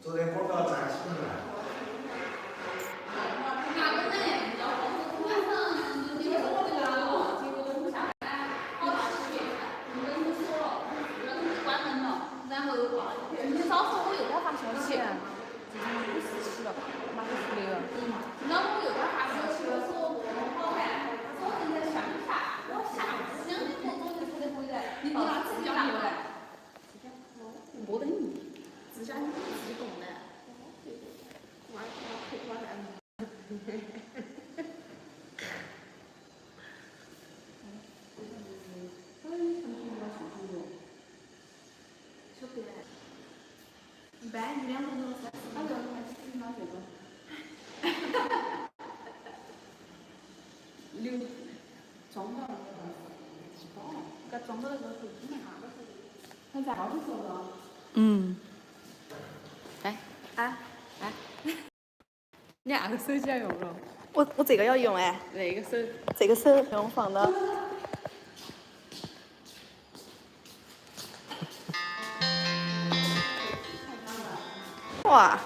昨天报告咋样了？ 嗯，来，啊，来，你哪个手机要用了？我这个要用哎，那个手，这个手用放的。哇，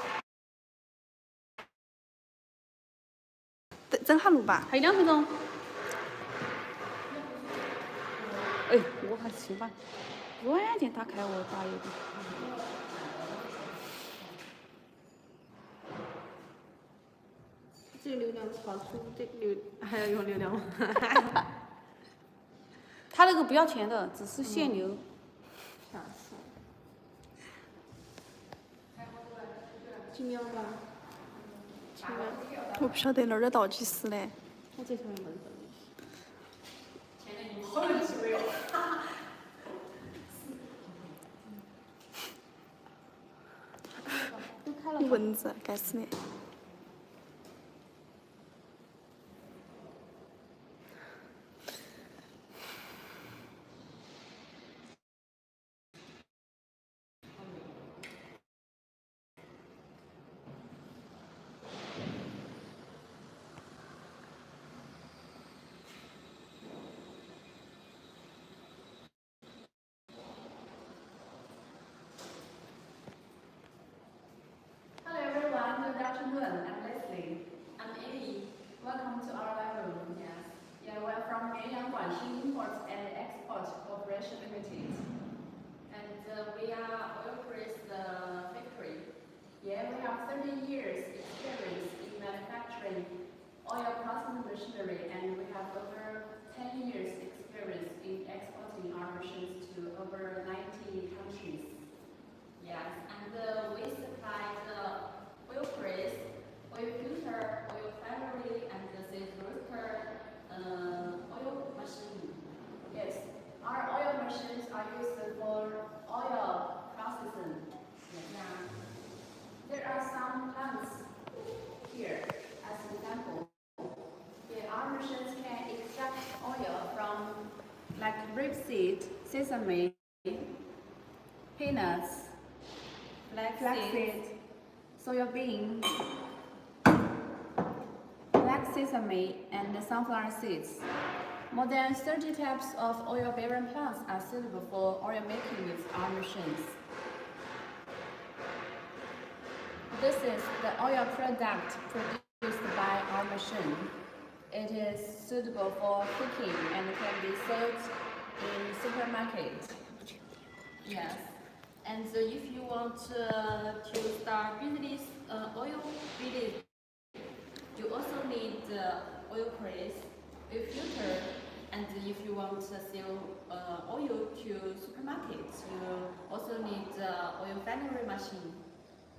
整下录吧。还有2分钟。哎，我还是先把软件打开，我打有点。这个流量传输，这个还要用流量吗？他那个不要钱的，只是限流。吓死了。几秒吧？几秒？我不晓得那儿的倒计时嘞。我这头也没得倒计时。好像是没有。蚊子，该死的。Hello everyone, good afternoon. I'm Leslie. I'm Amy. Welcome to our library. Yes. Yeah, we're from Yuanyang Guangxi Import and Export Corporation Limited. And we are oil press factory. Yeah, we have 30 years experience in manufacturing oil processing machinery, and we have over 10 years experience in exporting our machines to over 90 countries. Yes, and we supply the oil press, oil filter, oil foundry, and the seed roaster oil machine. Yes, our oil machines are used for oil processing. Yeah. There are some plants here as an example. Yeah, our machines can extract oil from like rapeseed, sesame, peanuts, flaxseed, soybean, black sesame, and sunflower seeds. More than 30 types of oil-bearing plants are suitable for oil making with our machines. This is the oil product produced by our machine. It is suitable for cooking and can be sold in supermarkets. Yes. And if you want to start business, oil business, you also need oil press, oil filter, and if you want to sell oil to supermarkets, you also need oil foundry machine.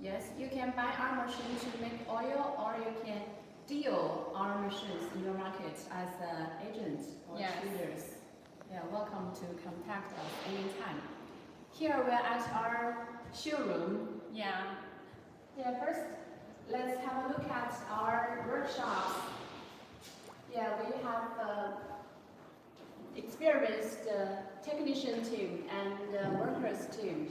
Yes, you can buy our machine to make oil, or you can deal our machines in your market as agents or traders. Yeah, welcome to contact us anytime. Here we are at our showroom. Yeah. First, let's have a look at our workshops. Yeah, we have experienced technician team and workers team.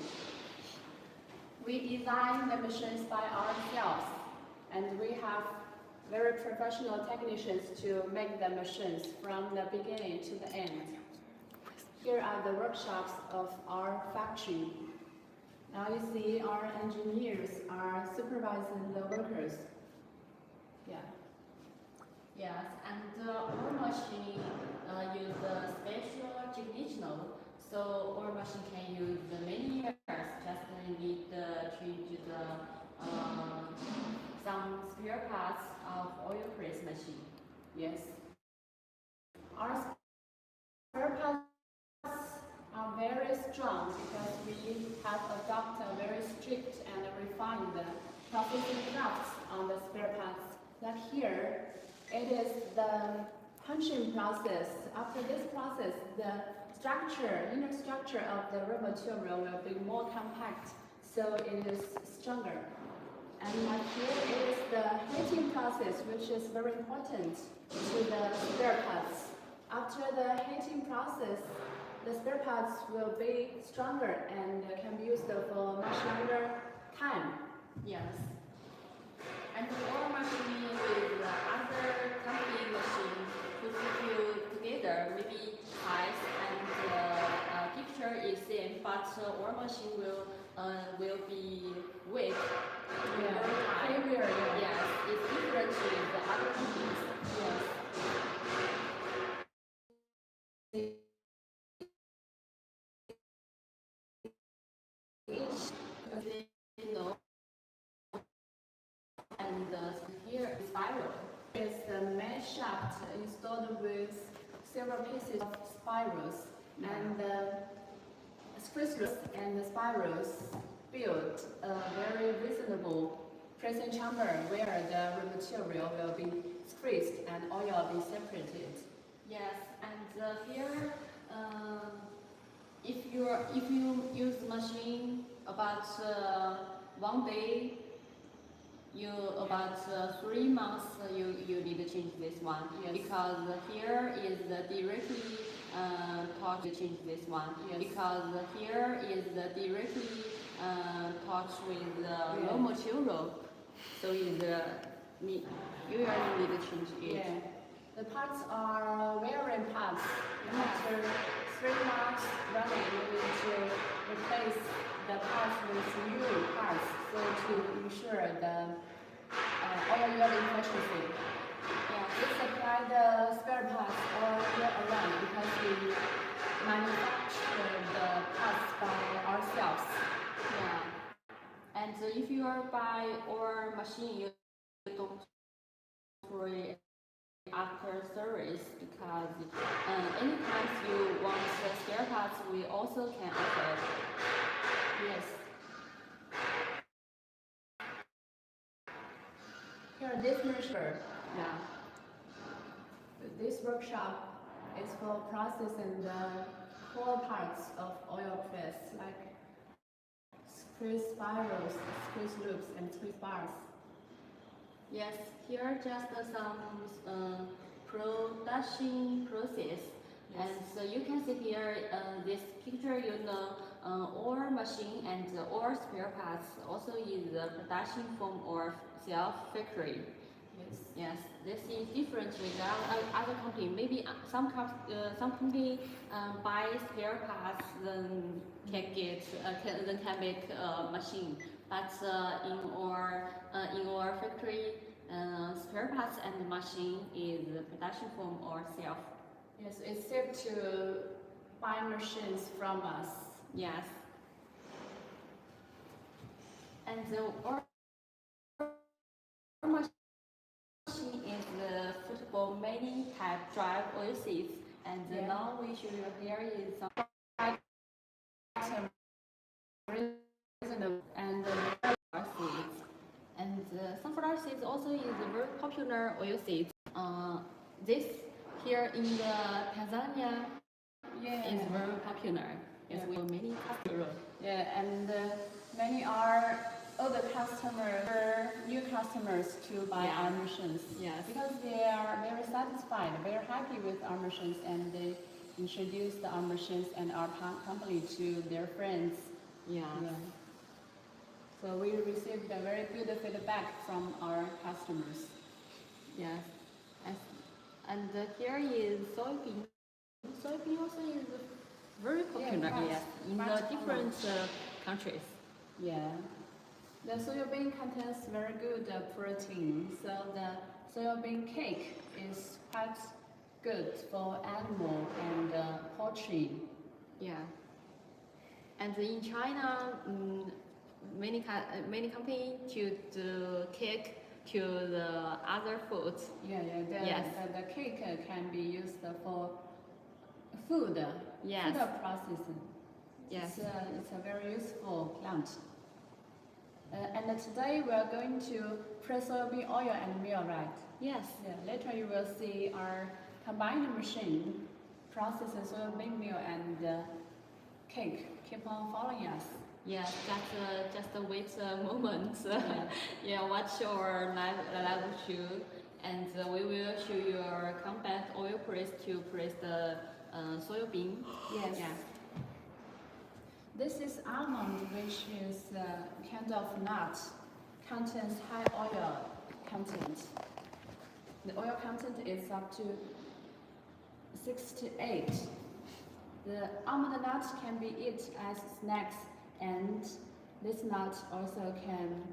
We design the machines by ourselves, and we have very professional technicians to make the machines from the beginning to the end. Here are the workshops of our factory. Now you see our engineers are supervising the workers. Yeah. Yes, and our machine use the special technical, so our machine can use many years. Just need to change the some spare parts of oil press machine. Yes. Our spare parts are very strong because we have adopted a very strict and refined processing crafts on the spare parts. Like here, it is the punching process. After this process, the inner structure of the raw material will be more compact, so it is stronger. And like here is the heating process, which is very important to the spare parts. After the heating process, the spare parts will be stronger and can be used for much longer time. Yes. And our machine with other company machine to put together, maybe size and picture is same, but our machine will be weak. Heavier, yeah. Yes, it's different with the other companies. Yes. You know, and here is spiral. Is the main shaft installed with several pieces of spirals, and the screws and the spirals build a very reasonable pressing chamber where the raw material will be squeezed and oil be separated. Yes, and here, if you use machine about 1 day, about 3 months you need to change this one. Yes. Because here is directly touch to change this one. Yes. Because here is directly touch with the raw material, so you really need to change it. Yeah. The parts are wearing parts. After 3 months running, we need to replace the parts with new parts, so to ensure the oil yield efficiency. Yeah, we supply the spare parts all year around because we manufacture the parts by ourselves. Yeah. And if you are buy our machine, you don't worry after service, because anytime you want the spare parts, we also can offer. Yes. Here, this measure. Yeah. This workshop is for processing the core parts of oil press, like squeeze spirals, squeeze loops, and squeeze bars. Yes, here just some production process. Yes. And so you can see here this picture, our machine and our spare parts also is the production from our self factory. Yes. Yes, this is different with other company. Maybe some company buy spare parts, then can make a machine. But in our factory, spare parts and machine is the production from ourselves. Yes, it's safe to buy machines from us. Yes. And our machine is the football many type drive oil seats. And Yeah. now we show you here is some Reasonable. and seats. And sunflower seeds also is a very popular oil seeds. This here in the Tanzania is very popular. Yes, Yeah. we have many customers. Yeah, and many are other customers, new customers to buy Yeah. our machines. Yes. Because they are very satisfied, very happy with our machines, and they introduced our machines and our company to their friends. Yeah. So we received a very good feedback from our customers. Yes. And here is soybean. Soybean also is very popular. fast, Yes, in the fast different countries. Yeah. The soybean contains very good protein, so the soybean cake is quite good for animal and poultry. Yeah. And in China, many companies to the cake to the other foods. Yeah, yeah. Yes. The cake can be used for food. Yes. Food processing. Yes. It's a very useful plant. And today we are going to press soybean oil and meal, right? Yes. Yeah. Later you will see our combined machine processing soybean meal and cake. Keep on following us. Yes, just wait a moment. Yeah, watch our live show, and we will show you our compact oil press to press the soybean. Yes. Yeah. This is almond, which is kind of nut, contains high oil content. The oil content is up to 68. The almond nut can be eaten as snacks, and this nut also can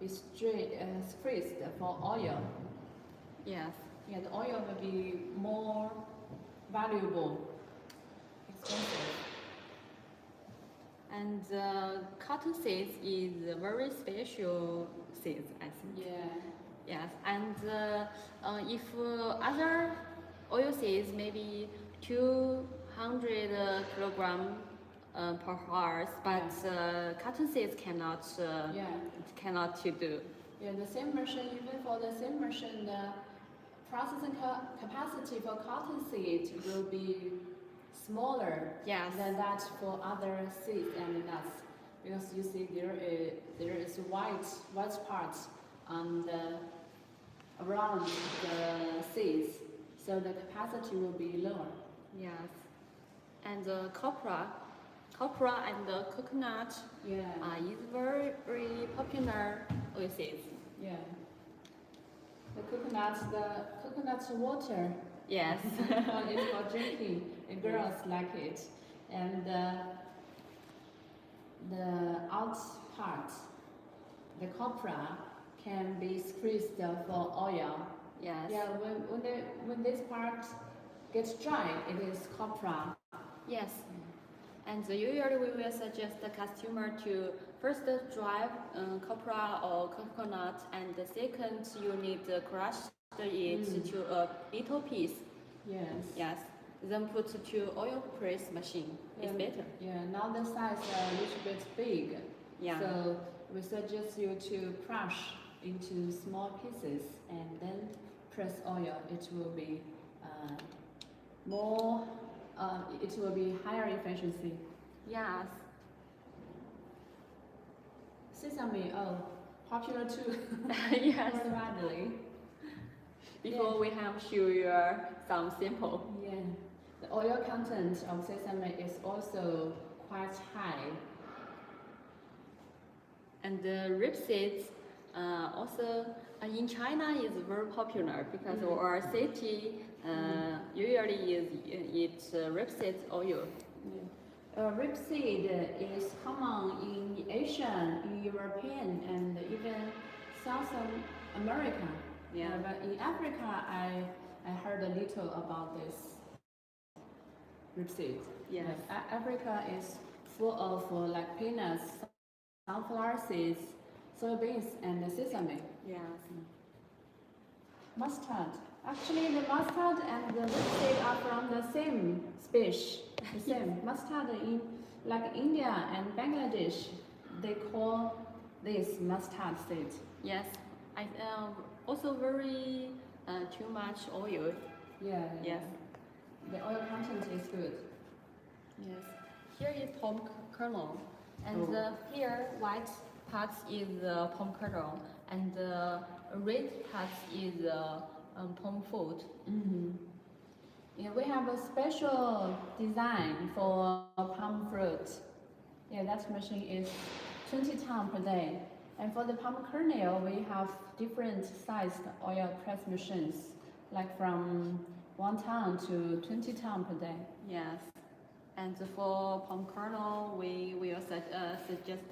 be squeezed for oil. Yes. Yeah, the oil will be more valuable, expensive. And cotton seeds is a very special seeds, I think. Yeah. Yes, and if other oil seeds maybe 200 kilogram per hour, but cotton seeds cannot cannot to do. Yeah, the same machine, even for the same machine, the processing capacity for cotton seed will be smaller Yes. than that for other seeds and nuts, because you see there is white part on the around the seeds, so the capacity will be lower. Yes, and copra and the coconut Yeah. is very popular oil seeds. Yeah. The coconut water. Yes. It's for drinking. And girls like it. And the out part, the copra, can be squeezed for oil. Yes. Yeah, when this part gets dry, it is copra. Yes. And usually we will suggest the customer to first dry copra or coconut, and the second you need to crush it to a little piece. Yes. Yes. Then put to oil press machine. It's better. Yeah, now the size are a little bit big. Yeah. So we suggest you to crush into small pieces and then press oil. It will be it will be higher efficiency. Yes. Sesame, popular too. Yes. Very widely. Before we have show you some sample. Yeah. The oil content of sesame is also quite high. And the rapeseed also in China is very popular because our city usually is rapeseed oil. Rapeseed is common in Asian, in European, and even South America. Yeah. But in Africa, I heard a little about this rapeseed. Yes. Africa is full of like peanuts, sunflower seeds, soybeans, and sesame. Yes. Mustard. Actually, the mustard and the rapeseed are from the same species. The same mustard in like India and Bangladesh, they call this mustard seed. Yes. I also very too much oil. Yeah. Yes. The oil content is good. Yes. Here is palm kernel, and here white part is palm kernel, and the red part is palm fruit. Yeah, we have a special design for palm fruit. Yeah, that machine is 20 tons per day. And for the palm kernel, we have different sized oil press machines, like from 1 ton to 20 tons per day. Yes. And for palm kernel, we will suggest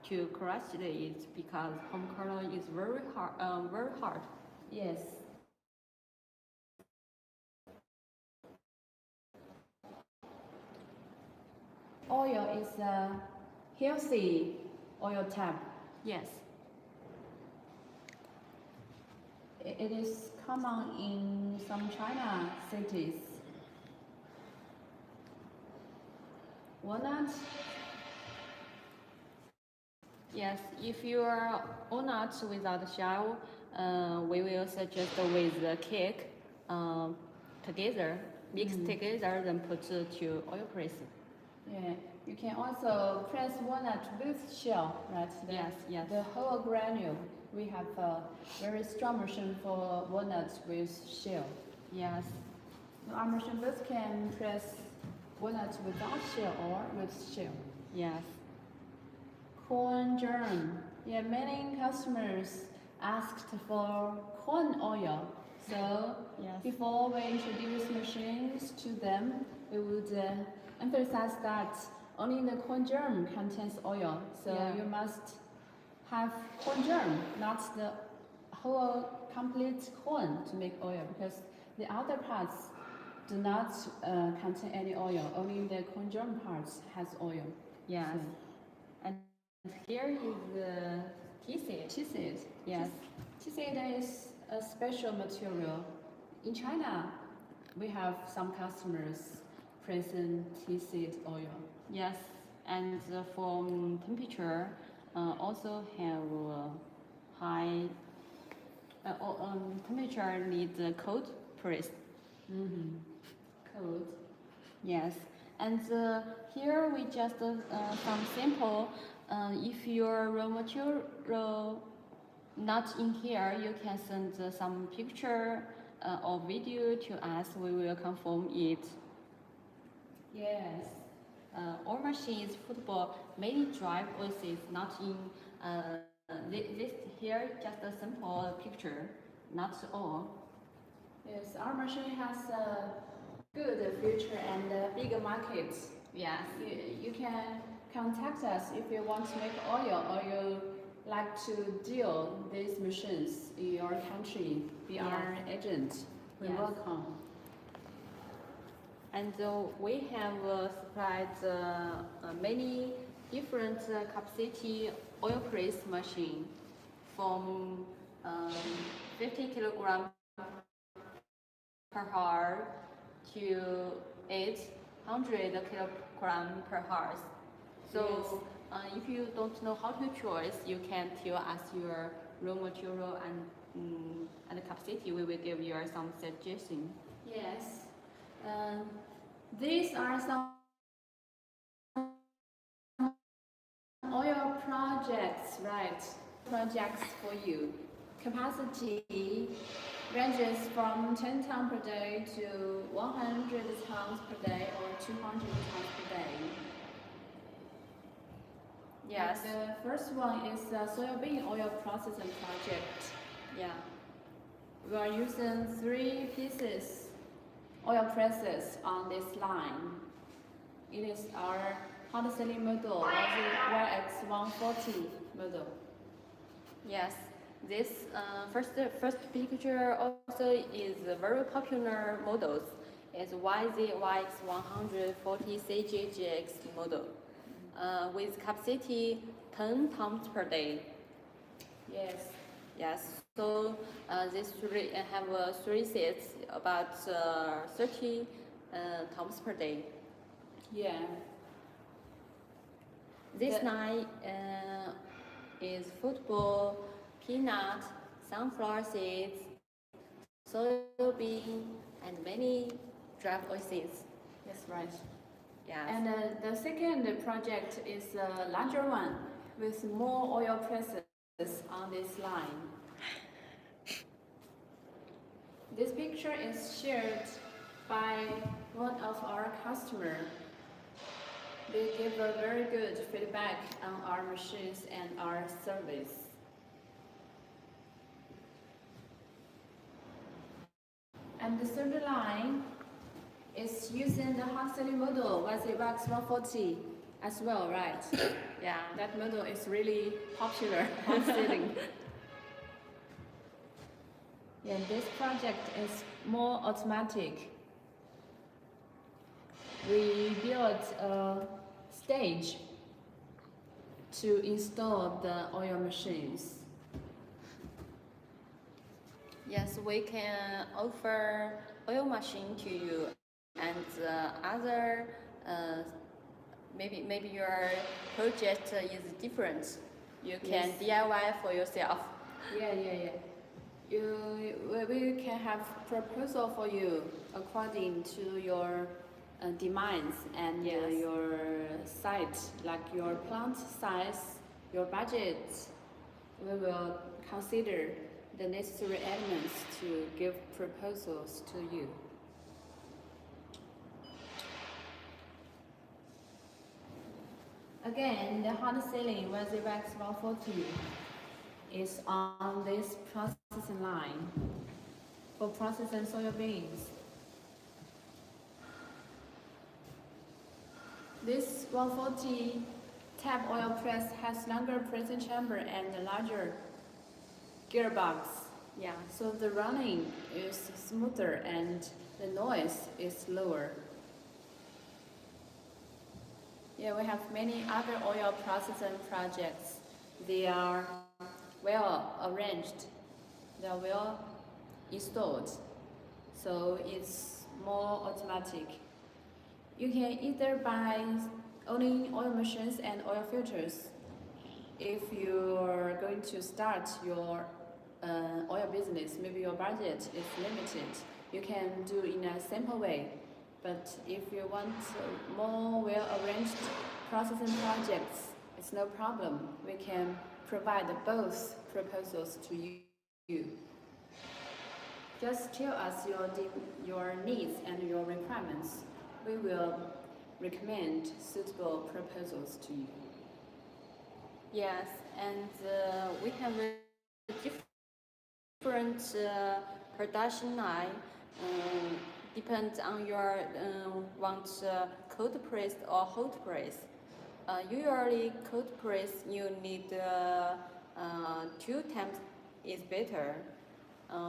to crush it because palm kernel is very hard. Very hard. Yes. Oil is a healthy oil type. Yes. It is common in some China cities. Walnut? Yes, if you are walnut without shell, we will suggest with the cake together, mix together, then put to oil press. Yeah, you can also press walnut with shell, right? Yes, yes. The whole granule. We have a very strong machine for walnuts with shell. Yes. Our machine both can press walnuts without shell or with shell. Yes. Corn germ. Yeah, many customers asked for corn oil. So yes. Before we introduce machines to them, we would emphasize that only the corn germ contains oil. So you must have corn germ, not the whole complete corn to make oil, because the other parts do not contain any oil. Only the corn germ parts has oil. Yes. So. And here is the tea seed. Tea seed. Yes. Tea seed is a special material. In China, we have some customers present tea seed oil. Yes. And for temperature, also have high temperature needs cold press. Cold. Yes. And here we just some sample. If your raw material not in here, you can send some picture or video to us. We will confirm it. Yes. Our machine is football, many drive oasis, not in this here, just a simple picture, not all. Yes, our machine has a good future and a big market. Yes. You can contact us if you want to make oil or you like to deal these machines in your country. Be our agent. We welcome. And we have supplied many different capacity oil press machine from 50 kilogram per hour to 800 kilogram per hour. So if you don't know how to choose, you can tell us your raw material and capacity. We will give you some suggestion. Yes. These are some oil projects, right? Projects for you. Capacity ranges from 10 tons per day to 100 tons per day or 200 tons per day. Yes. And the first one is the soybean oil processing project. Yeah. We are using 3 pieces oil presses on this line. It is our hot selling model, YX140 model. Yes, this first picture also is a very popular models. It's YX140 CJGX model with capacity 10 tons per day. Yes. Yes. So this three have 3 sets, about 30 tons per day. Yeah. This line is football, peanut, sunflower seeds, soybean, and many dry oil seeds. That's right. Yeah. And the second project is a larger one with more oil presses on this line. This picture is shared by one of our customers. They give a very good feedback on our machines and our service. And the third line is using the hot selling model YX140 as well, right? Yeah. That model is really popular on ceiling. Yeah, this project is more automatic. We built a stage to install the oil machines. Yes, we can offer oil machine to you, and other maybe your project is different. You can Yes. DIY for yourself. Yeah. We can have proposal for you according to your demands and Yes. your site, like your plant size, your budget. We will consider the necessary elements to give proposals to you. Again, the hot ceiling Wazirex 140 is on this processing line for processing soybeans. This 140 tap oil press has longer pressing chamber and a larger gearbox. Yeah. So the running is smoother and the noise is lower. Yeah, we have many other oil processing projects. They are well arranged, they are well installed, so it's more automatic. You can either buy only oil machines and oil filters. If you're going to start your oil business, maybe your budget is limited, you can do in a simple way. But if you want more well-arranged processing projects, it's no problem. We can provide both proposals to you. Just tell us your needs and your requirements. We will recommend suitable proposals to you. Yes, and we have a different production line. Depends on your want cold press or hot press. Usually cold press you need 2 times is better.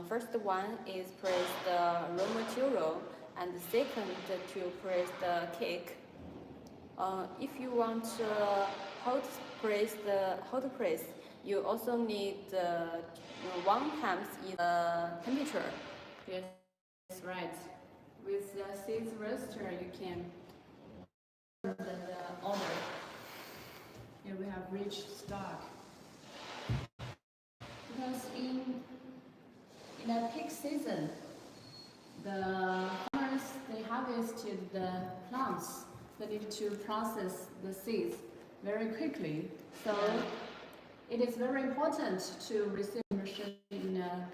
First one is press the raw material, and the second to press the cake. If you want hot press, you also need 1 times in the temperature. Yes, that's right. With the seeds roaster, you can the order. Here we have rich stock. Because in the peak season, the farmers they harvested the plants. They need to process the seeds very quickly. So it is very important to receive machine in a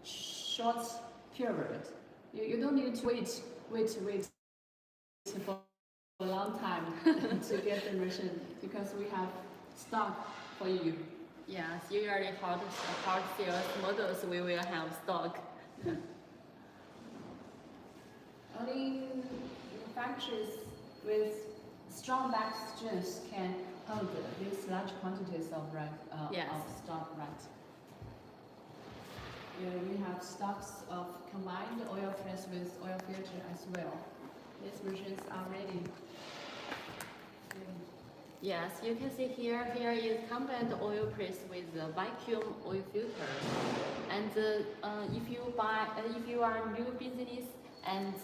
short period. You don't need to wait for a long time to get the machine, because we have stock for you. Yes, usually hot sales models we will have stock. Only factories with strong back strength can hold these large quantities of Yes. stock, right? We have stocks of combined oil press with oil filter as well. These machines are ready. Yes, you can see here is combined oil press with a vacuum oil filter. And if you are new business and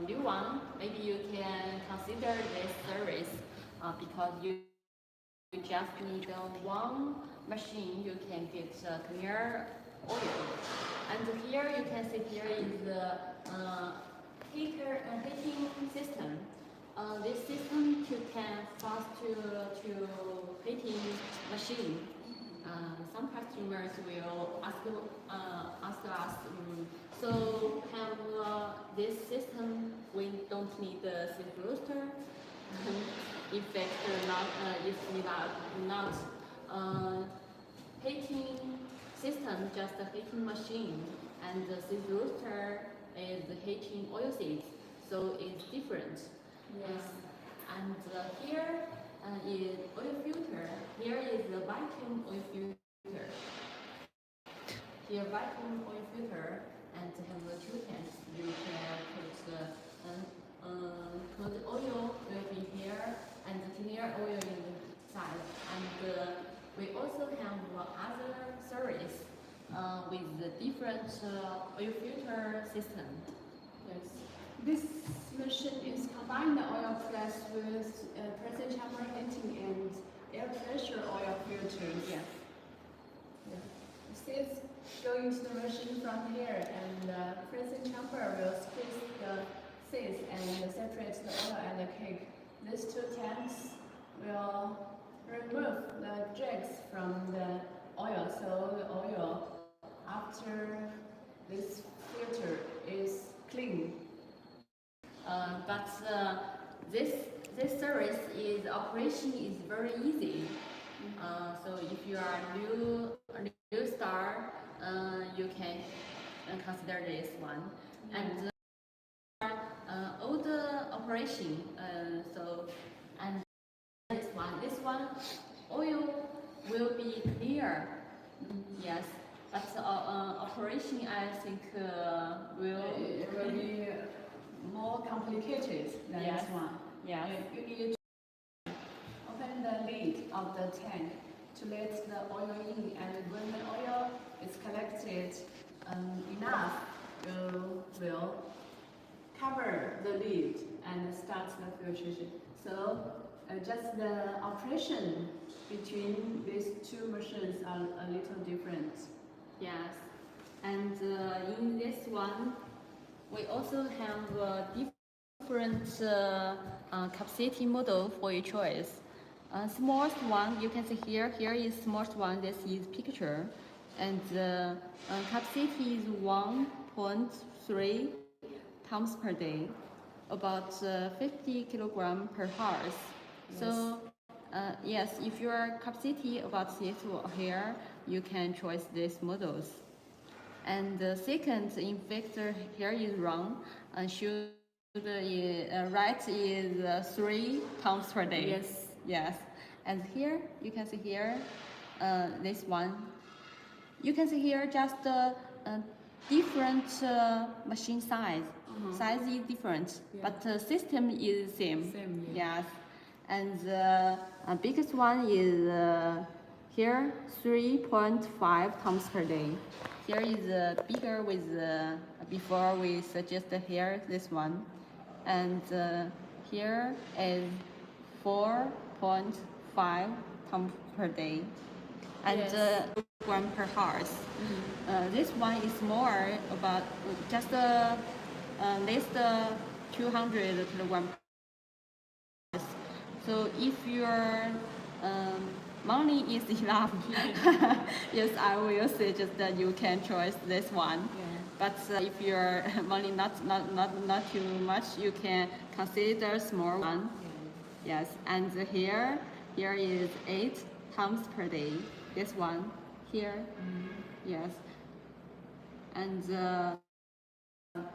new one, maybe you can consider this service because you just need one machine. You can get clear oil. And here you can see here is the heating system. This system you can fast to heating machine. Some customers will ask us, so have this system we don't need the seed roaster. In fact, not heating system, just a heating machine, and the seed roaster is heating oil seeds, so it's different. Yes. And here is oil filter. Here is the vacuum oil filter. Here vacuum oil filter and have the two tanks. You can put oil will be here and clear oil inside. And we also have other service with the different oil filter system. Yes. This machine is combined oil press with pressure chamber heating and air pressure oil filters. Yes. Seeds go into the machine from here, and the pressing chamber will squeeze the seeds and separate the oil and the cake. These two tanks will remove the dregs from the oil, so the oil after this filter is clean. But this service is operation is very easy. So if you are a new star, you can consider this one. And all the operation. And this one, oil will be clear. Yes, but operation I think It will be more complicated than Yes. this one. Yes. You need to open the lid of the tank to let the oil in, and when the oil is collected enough, you will cover the lid and start the filtration. So just the operation between these two machines are a little different. Yes, and in this one, we also have different capacity model for your choice. Smallest one you can see here. Here is smallest one. This is picture, and capacity is 1.3 tons per day, about 50 kilogram per horse. Yes. So. Yes, if your capacity about this here, you can choose these models. And the second in factor here is wrong, and should right is 3 tons per day. Yes. Yes. And here you can see here this one. You can see here just different machine size. Size is different, Yeah. but system is same. Same, yeah. Yes. And the biggest one is here 3.5 tons per day. Here is bigger with before we suggested here this one, and here is 4.5 tons per day, and Yes. kilogram per horse. This one is more about just less 200 kilogram. So if your money is enough, yes, I will suggest that you can choose this one. Yeah. But if your money not too much, you can consider small one. Yes, and here is 8 tons per day. This one here, yes, and the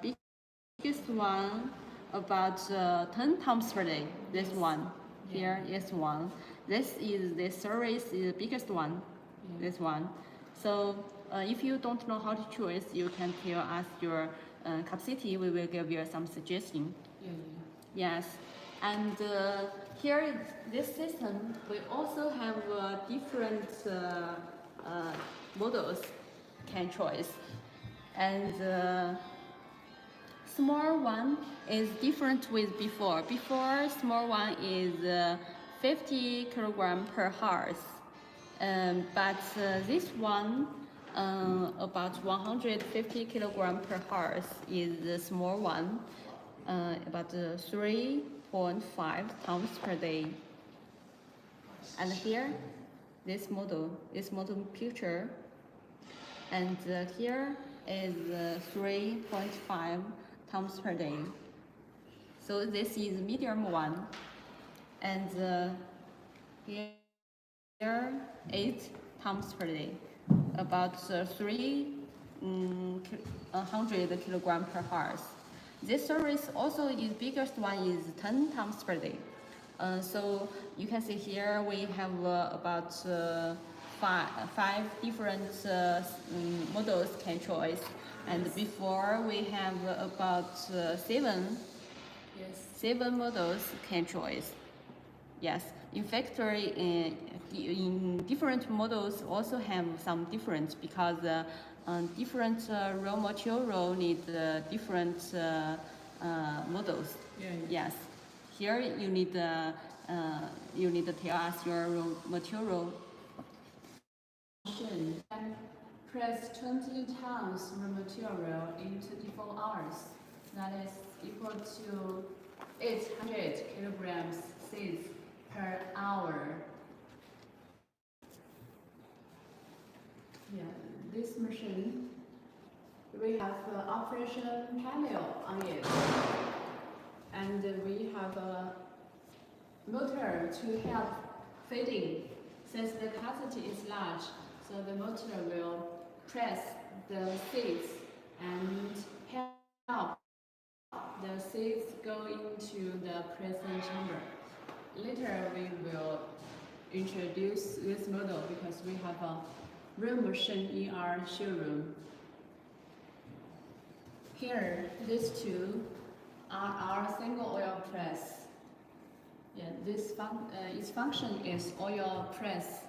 biggest one about 10 tons per day. This one. Here is one. This service is the biggest one. This one. So if you don't know how to choose, you can tell us your capacity. We will give you some suggestion. Yes, and here is this system. We also have different models can choose, and small one is different with before. Before small one is 50 kilogram per horse, but this one about 150 kilogram per horse is the small one, about 3.5 tons per day. And here, this model picture, and here is 3.5 tons per day. So this is medium one, and here 8 tons per day, about 300 kilogram per horse. This service also is biggest one is 10 tons per day. So you can see here we have about five different models can choice, and before we have about seven models can choice. Yes, in factory in different models also have some difference because different raw material need different models. Yeah. Yes, here you need to tell us your raw material. Machine can press 20 tons raw material in 24 hours. That is equal to 800 kilograms seeds per hour. Yeah, this machine, we have an operation panel on it, and we have a motor to help feeding. Since the capacity is large, so the motor will press the seeds and help the seeds go into the pressing chamber. Later we will introduce this model because we have a real machine in our showroom. Here, these two are our single oil press. Yeah, its function is oil press.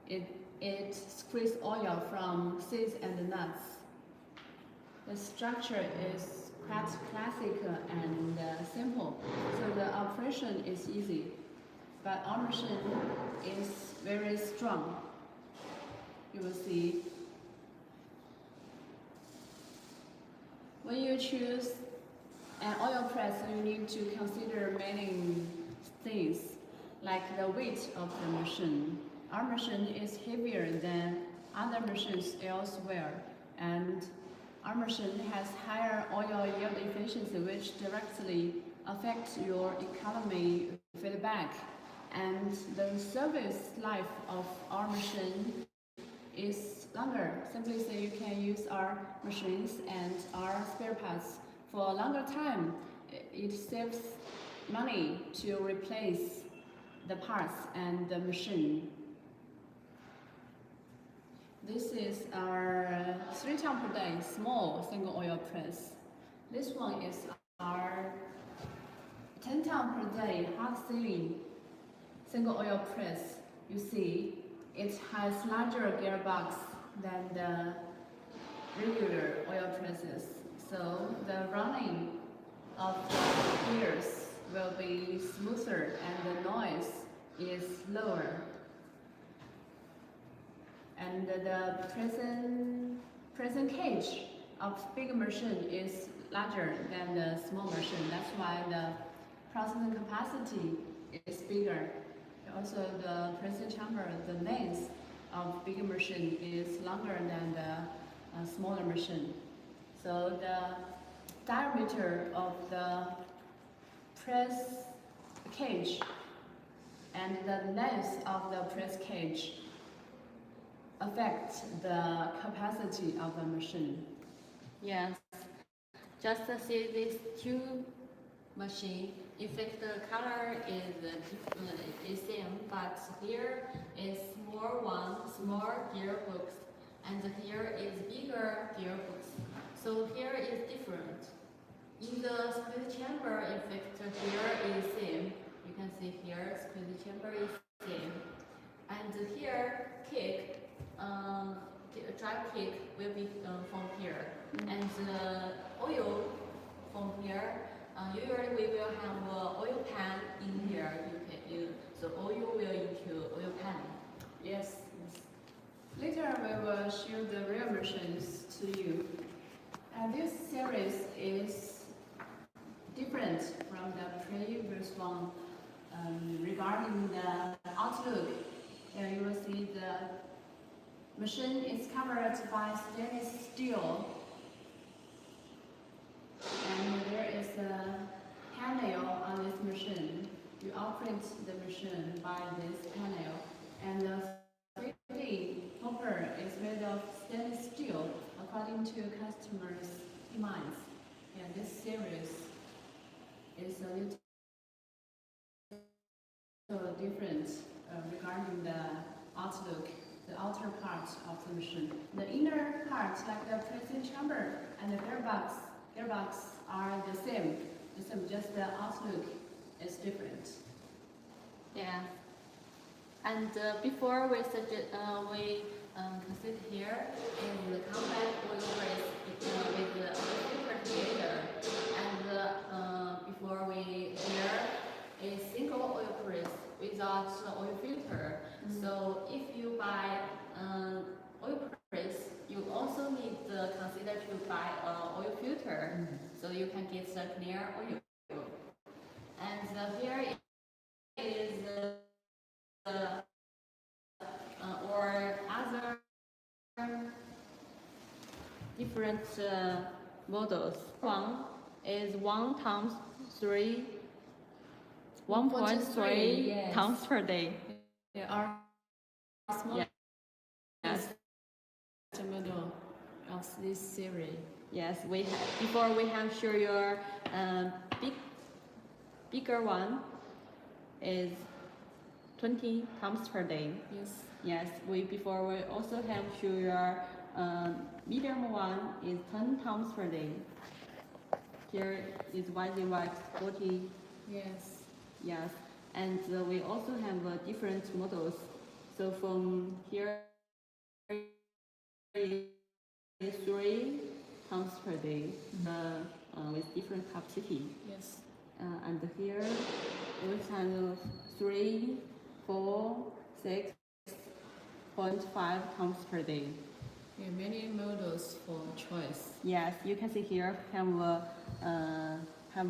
It squeezes oil from seeds and nuts. The structure is quite classic and simple, so the operation is easy. But our machine is very strong. You will see. When you choose an oil press, you need to consider many things, like the weight of the machine. Our machine is heavier than other machines elsewhere, and our machine has higher oil yield efficiency, which directly affects your economy feedback. And the service life of our machine is longer. Simply say you can use our machines and our spare parts for a longer time. It saves money to replace the parts and the machine. This is our 3 ton per day small single oil press. This one is our 10 ton per day hot sealing single oil press. You see, it has larger gearbox than the regular oil presses, so the running of the gears will be smoother and the noise is lower. And the present cage of big machine is larger than the small machine. That's why the processing capacity is bigger. Also, the pressing chamber, the length of bigger machine is longer than the smaller machine. So the diameter of the press cage and the length of the press cage affect the capacity of the machine. Yes, just see these two machines. In fact, the color is same, but here is small gearbox, and here is bigger gearbox. So here is different. In the squeeze chamber, in fact, here is same. You can see here squeeze chamber is same, and here kick. Drive kick will be from here, and the oil from here. Usually we will have oil pan in here. So oil will into oil pan. Yes. Later we will show the real machines to you. And this series is different from the previous one regarding the outlook. Here you will see the machine is covered by stainless steel, and there is a panel on this machine. You operate the machine by this panel, and the feeding hopper is made of stainless steel according to customers' demands. Yeah, this series is a little different regarding the outlook, the outer part of the machine. The inner part, like the pressing chamber and the gearbox are the same. Just the outlook is different. Yeah. And before we consider here is the compact oil press with the oil filter together. And before we here is single oil press without oil filter. So if you buy oil press, you also need to consider to buy oil filter, so you can get the clear oil. And here is or other different models. One is 1 times 3, 1.3 yes. tons per day. There are small Yes. model of this series. Yes, before we have show your bigger one is 20 tons per day. Yes. Yes, before we also have show your medium one is 10 tons per day. Here is YZY 40. Yes. Yes, and we also have different models. So from here is 3 tons per day with different capacity. Yes. And here we have 3, 4, 6.5 tons per day. Yeah, many models for choice. Yes, you can see here have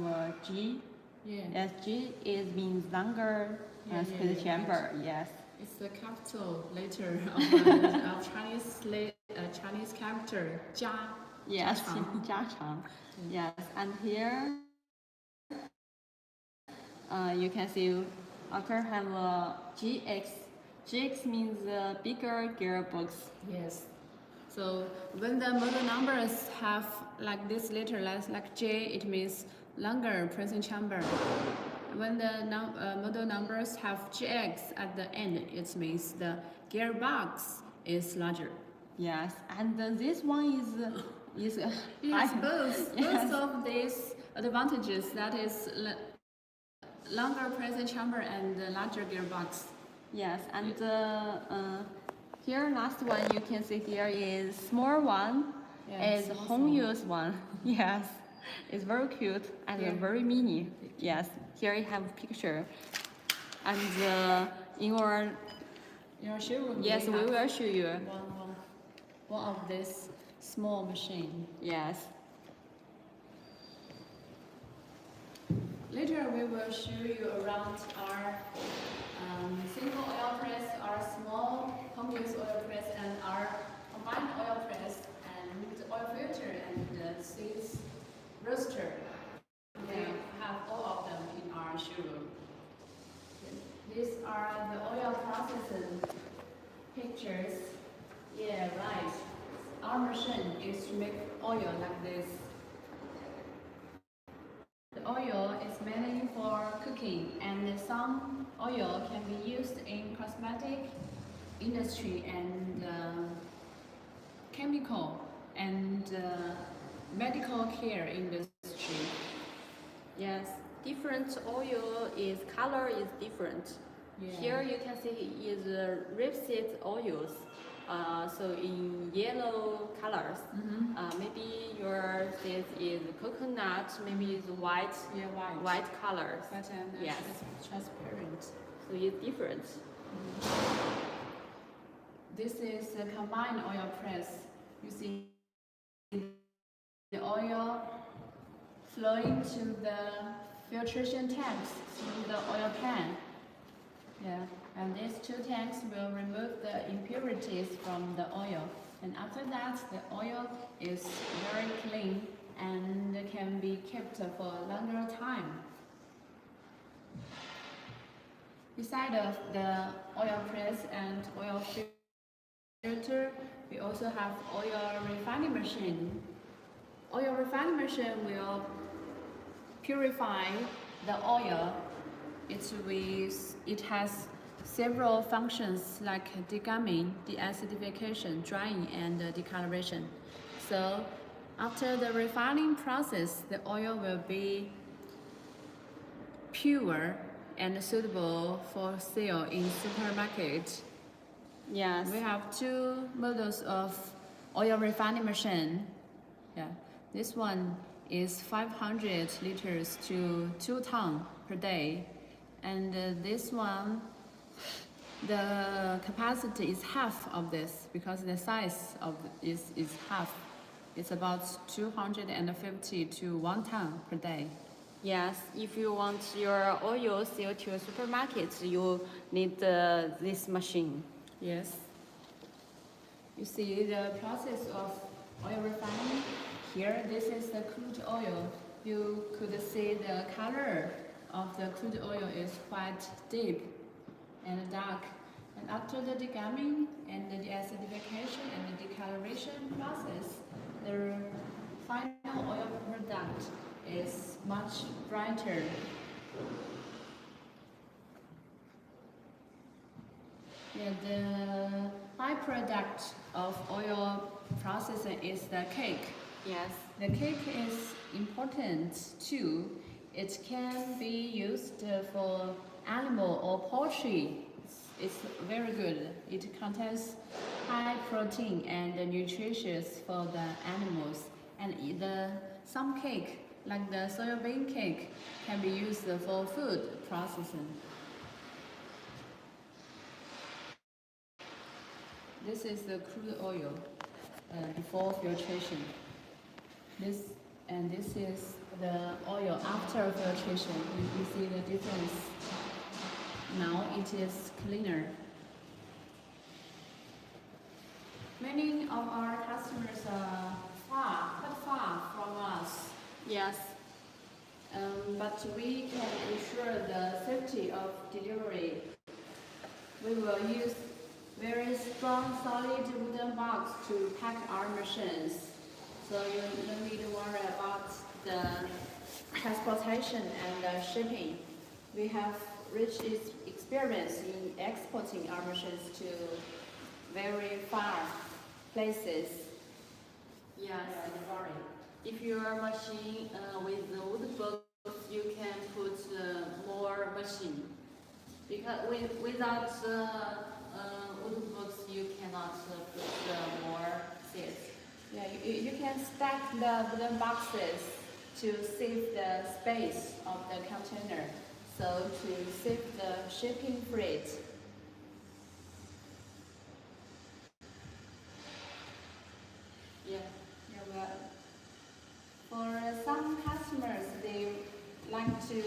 a G. Yeah. Yes, G means longer space chamber. Yes. It's the capital letter of Chinese character 家. Yes, 家长. 家长. Yes, and here you can see Ocker have a GX. GX means bigger gearbox. Yes. So when the model numbers have like this letter, like J, it means longer pressing chamber. When the model numbers have GX at the end, it means the gearbox is larger. Yes, and this one is It has both of these advantages. That is longer pressing chamber and larger gearbox. Yes, and here last one you can see here is small one, is home use one. Yes, it's very cute and very mini. Yes, here you have picture, and in our showroom. yes we will show you. One of this small machine. Yes. Later we will show you around our single oil press, our small home use oil press, and our combined oil press, and oil filter, and seeds roaster. We have all of them in our showroom. These are the oil processing pictures. Yeah, right. Our machine is to make oil like this. The oil is mainly for cooking, and some oil can be used in cosmetic industry and chemical and medical care industry. Yes, different oil color is different. Yeah. Here you can see is rapeseed oils. So in yellow colors, maybe your seed is coconut, maybe it's white. Yeah, white colors. But yes, transparent. So it's different. This is a combined oil press. You see the oil flowing to the filtration tanks through the oil pan. Yeah, and these two tanks will remove the impurities from the oil. And after that, the oil is very clean and can be kept for a longer time. Beside of the oil press and oil filter, we also have oil refining machine. Oil refining machine will purify the oil It has several functions like degumming, deacidification, drying, and decoloration. So after the refining process, the oil will be pure and suitable for sale in supermarket. Yes. We have two models of oil refining machine. Yeah, this one is 500 liters to 2 tons per day, and this one, the capacity is half of this because the size of is half. It's about 250 to 1 ton per day. Yes, if you want your oil sold to supermarkets, you need this machine. Yes. You see the process of oil refining? Here, this is the crude oil. You could see the color of the crude oil is quite deep and dark. And after the degumming and the deacidification and the decoloration process, the final oil product is much brighter. Yeah, the byproduct of oil processing is the cake. Yes. The cake is important too. It can be used for animal or poultry. It's very good. It contains high protein and nutritious for the animals. And some cake, like the soybean cake, can be used for food processing. This is the crude oil before filtration. This is the oil after filtration. You see the difference. Now it is cleaner. Many of our customers are quite far from us. Yes. But we can ensure the safety of delivery. We will use very strong, solid wooden box to pack our machines. So you don't need to worry about the transportation and the shipping. We have rich experience in exporting our machines to very far places. Yes. If your machine with the wood box, you can put more machine. Because without wood box, you cannot put more seats. Yeah, you can stack the wooden boxes to save the space of the container. So to save the shipping freight. Yeah, well, for some customers, they like to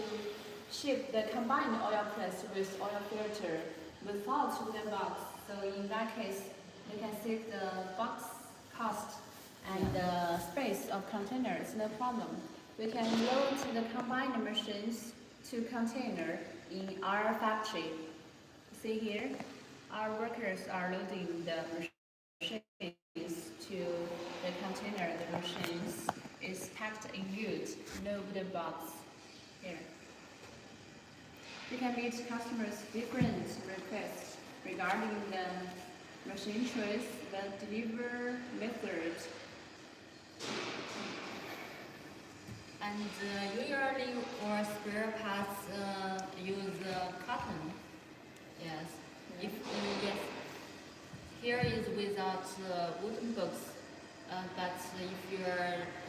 ship the combined oil press with oil filter without wooden box. So in that case, they can save the box cost and the space of container. It's no problem. We can load the combined machines to container in our factory. See here, our workers are loading the machines to the container. The machines is packed in wood, no wooden box. Here. You can meet customers' different requests regarding the machine choice, the delivery method. And usually for spare parts use cotton. Yes. If yes, here is without wooden box. But if you have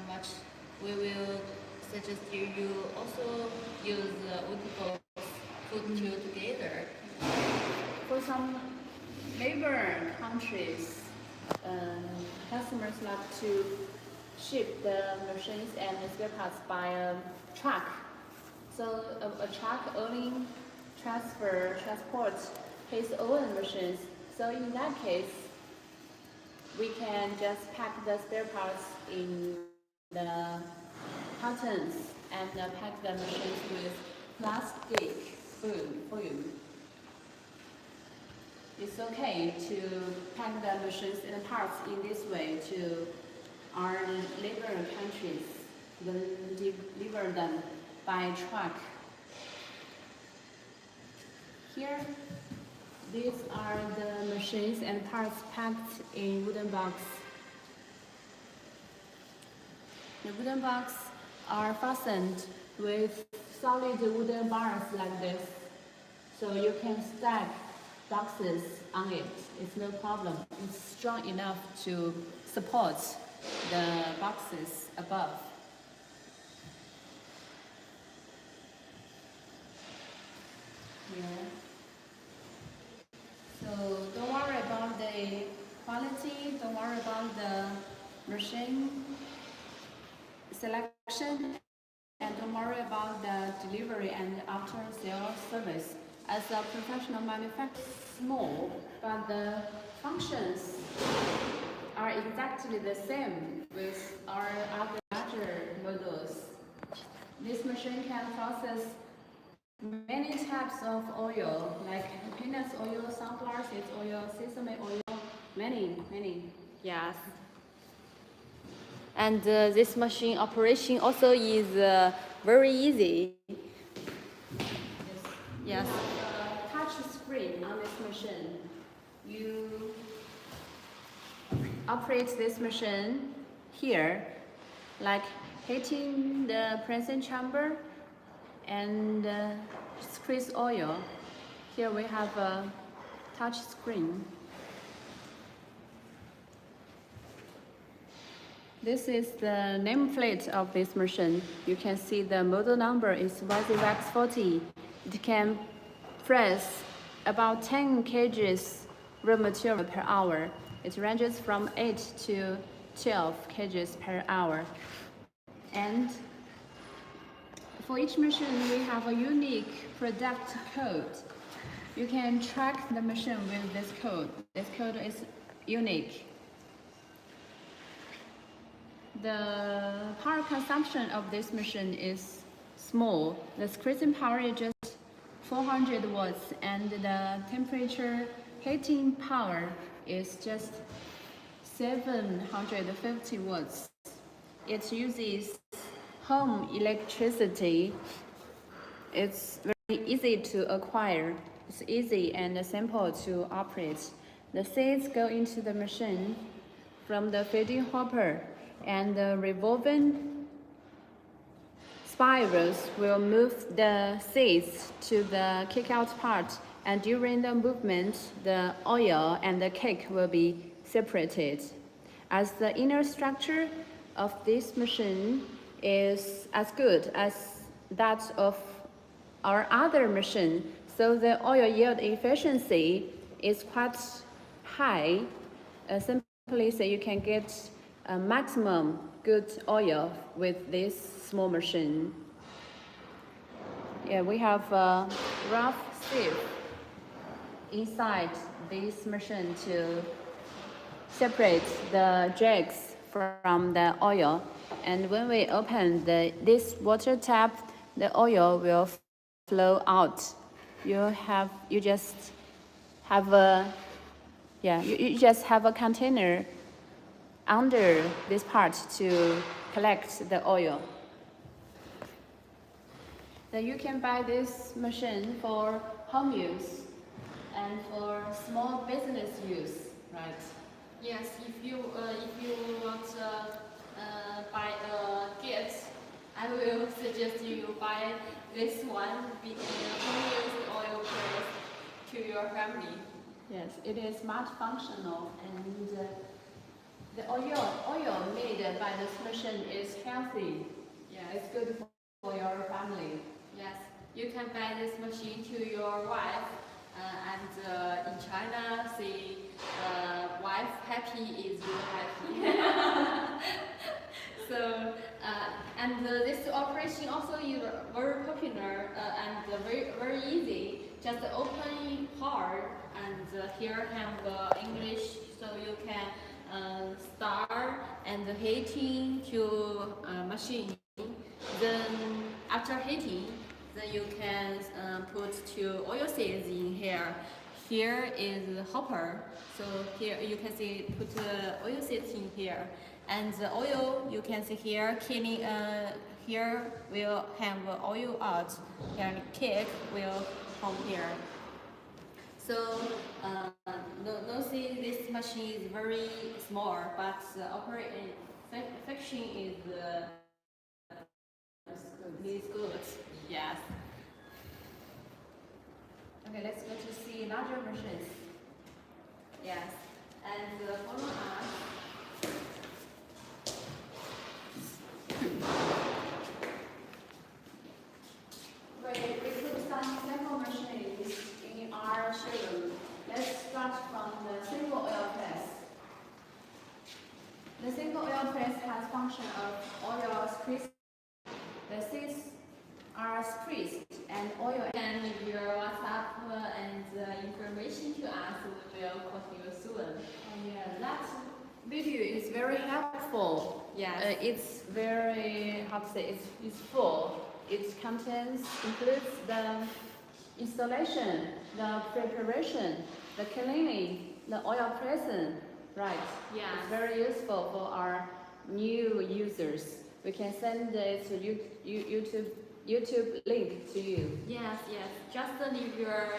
much, we will suggest you also use wooden box, put two together. For some neighbor countries, customers like to ship the machines and the spare parts by a truck. So a truck only transport his own machines. So in that case, we can just pack the spare parts in the cartons and pack the machines with plastic foil. It's okay to pack the machines and parts in this way to our neighbor countries, then deliver them by truck. Here, these are the machines and parts packed in wooden box. The wooden box are fastened with solid wooden bars like this, so you can stack boxes on it. It's no problem. It's strong enough to support the boxes above. Here. So don't worry about the quality, don't worry about the machine selection, and don't worry about the delivery and after sales service. As a professional manufacturer, small, but the functions are exactly the same with our other larger models. This machine can process many types of oil, like peanut oil, sunflower seeds oil, sesame oil, many. Yes. And this machine operation also is very easy. Yes. Touch screen on this machine. You operate this machine here, like heating the pressing chamber and squeeze oil. Here we have a touch screen. This is the nameplate of this machine. You can see the model number is YZX40. It can press about 10 kgs raw material per hour. It ranges from 8 to 12 kgs per hour. And for each machine, we have a unique product code. You can track the machine with this code. This code is unique. The power consumption of this machine is small. The squeezing power is just 400 watts and the temperature heating power is just 750 watts. It uses home electricity. It's very easy to acquire. It's easy and simple to operate. The seeds go into the machine from the feeding hopper, and the revolving spirals will move the seeds to the kick-out part, and during the movement, the oil and the cake will be separated. As the inner structure of this machine is as good as that of our other machine, so the oil yield efficiency is quite high. Simply say you can get a maximum good oil with this small machine. Yeah, we have a rough sieve inside this machine to separate the dregs from the oil. And when we open this water tap, the oil will flow out. You just have a container under this part to collect the oil. Then you can buy this machine for home use and for small business use, right? Yes, if you want to buy a gift, I will suggest you buy this one because home-used oil press to your family. Yes, it is multifunctional, and the oil made by this machine is healthy. Yeah, it's good for your family. Yes, you can buy this machine to your wife, and in China, say, wife happy is you happy. So, and this operation also is very popular and very easy. Just open hard, and here have English, so you can start and heating to machine. Then after heating, then you can put two oil seeds in here. here is the hopper. So here you can see put the oil seeds in here, and the oil you can see here cleaning. Here will have oil out, and cake will come here. So see this machine is very small, but the operating function is good. Yes. Okay, let's go to see larger machines. Yes. And follow us. We put some sample machines in our showroom. Let's start from the single oil press. The single oil press has function of oil squeeze. The seeds are squeezed and oil. And your WhatsApp and information to us, we will call you soon. Yeah, that video is very helpful. Yes. It's very, how to say, it's full. Its contents includes the installation, the preparation, the cleaning, the oil pressing. Right. Yes. It's very useful for our new users. We can send it to YouTube link to you. Yes. Just leave your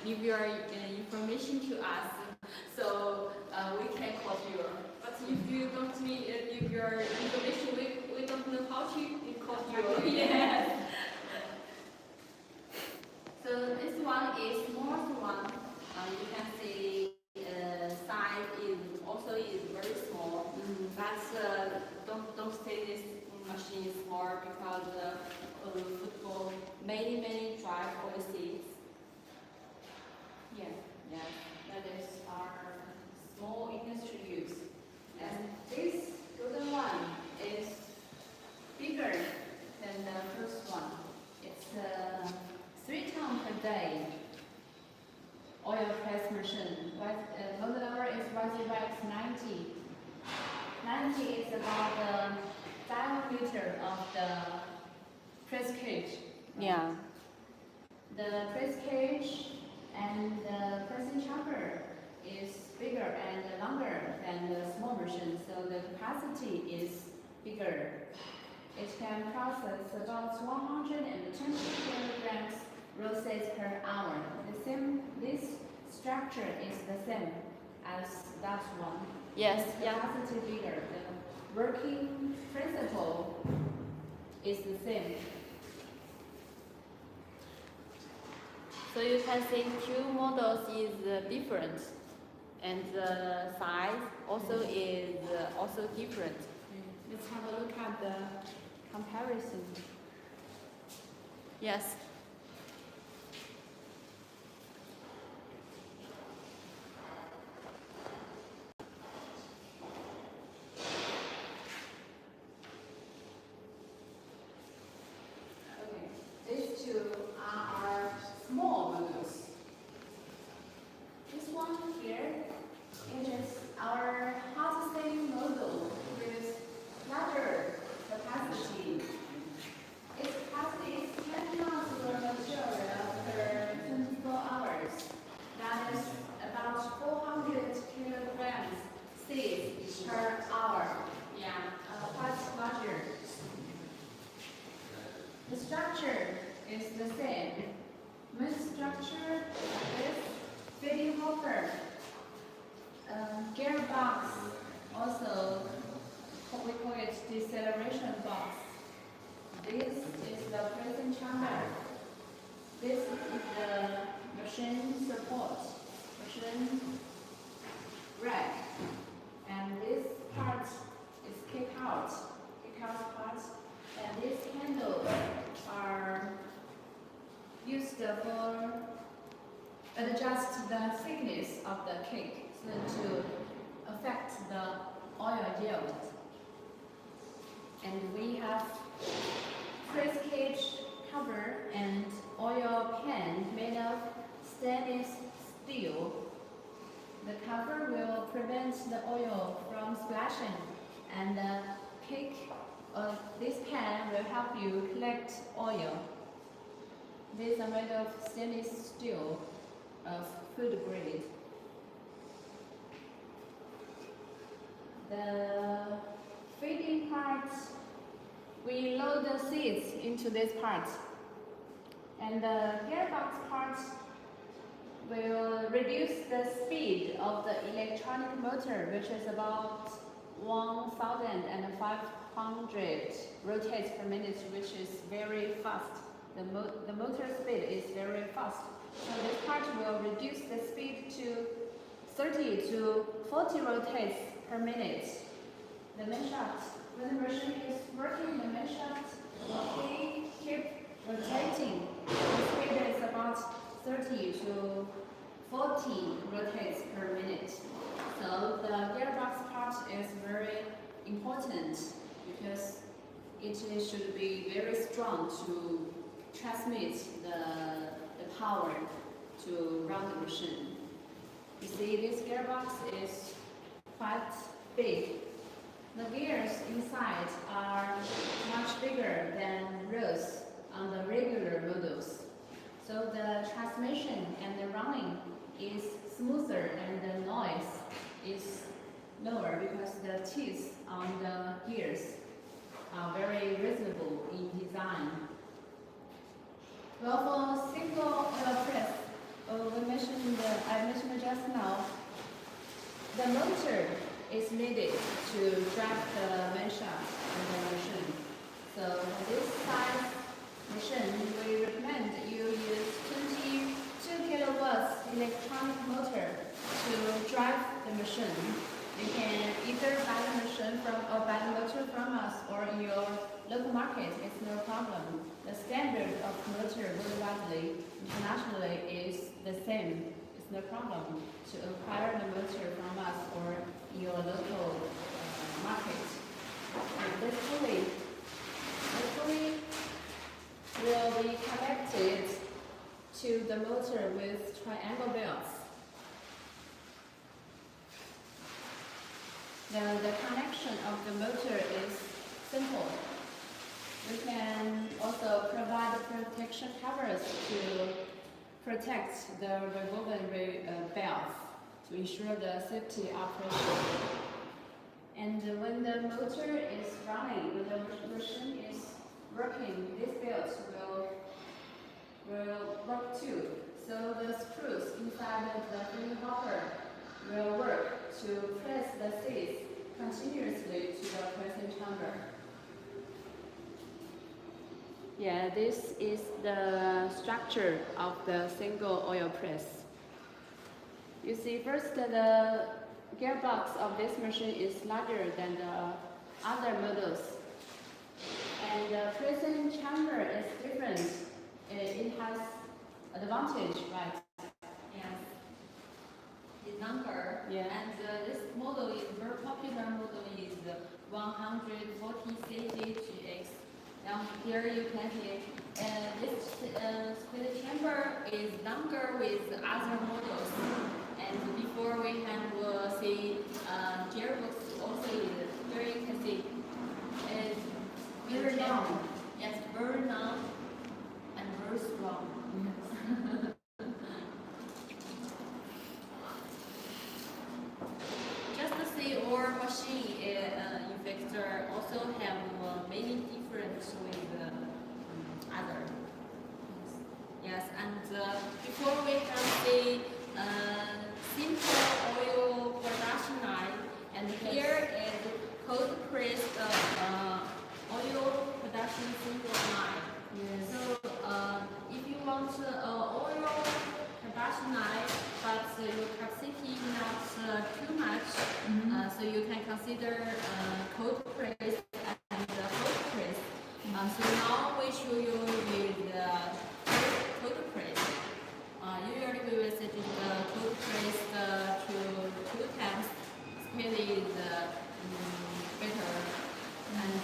information to us, so we can call you. But if you don't leave your information, we don't know how to call you. Yes. So this one is small one. You can see size is also very small. But don't say this machine is small because football many drive overseas. Yes, that is our small industry use. And this golden one is bigger than the first one. It's 3 tons per day oil press machine. Model number is YZX90. 90 is about the diameter of the press cage. Yeah. The press cage and the pressing chamber is bigger and longer than the small machine, so the capacity is bigger. It can process about 120 kilograms roasted per hour. This structure is the same as that one. Yes. The capacity bigger. The working principle is the same. So you can see 2 models is different, and the size also is also different. Let's have a look at the comparison. Yes. Okay, these two are our small models. This one here, it is our harvesting model with larger capacity. Its capacity is 10 tons of material per 24 hours. That is about 400 kilograms seeds per hour. Yeah. Quite larger. The structure is the same. Main structure is feeding hopper, gearbox, also we call it deceleration box. This is the pressing chamber. This is the machine support, machine rack, and this part is kick out part, and these handles are used for adjust the thickness of the cake so to affect the oil yield. And we have press cage cover and oil pan made of stainless steel. The cover will prevent the oil from splashing, and the cake of this pan will help you collect oil. These are made of stainless steel. food grade. The feeding part, we load the seeds into this part, and the gearbox part will reduce the speed of the electronic motor, which is about 1,500 rotates per minute, which is very fast. The motor speed is very fast. So this part will reduce the speed to 30 to 40 rotates per minute. The main shaft, when the machine is working, the main shaft will keep rotating. The speed is about 30 to 40 rotates per minute. So the gearbox part is very important because it should be very strong to transmit the power to run the machine. You see, this gearbox is quite big. The gears inside are much bigger than rows on the regular models. So the transmission and the running is smoother and the noise is lower because the teeth on the gears are very reasonable in design. Well, for single press, I mentioned just now, the motor is needed to drive the main shaft in the machine. So this size machine, we recommend you use 22 kilowatts electronic motor to drive the machine. You can either buy the machine or buy the motor from us or in your local market. It's no problem. The standard of motor worldwide, internationally, is the same. It's no problem to acquire the motor from us or in your local market. And this pulley will be connected to the motor with triangle belts. The connection of the motor is simple. We can also provide protection covers to protect the revolving belts to ensure the safety operation. And when the motor is running, when the machine is working, this belt will work too. So the screws inside the free hopper will work to press the seats continuously to the pressing chamber. Yeah, this is the structure of the single oil press. You see, first the gearbox of this machine is larger than the other models. And the pressing chamber is different. It has advantage, right? Yes. It's longer. Yeah. And this model is very popular model is 140cc GX. Now here you can see this split chamber is longer with other models. And before we have see gearbox also here you can see it's very long. Yes, very long and very strong. Just to see our machine infector also have many different with other. Yes, and before we have the simple oil production line, and here is cold pressed oil production single line. Yes. So if you want oil production line, but your capacity not too much, so you can consider cold press and hot press. So now we show you with cold press. Usually we will set the cold press to 2 times. Speed is better. And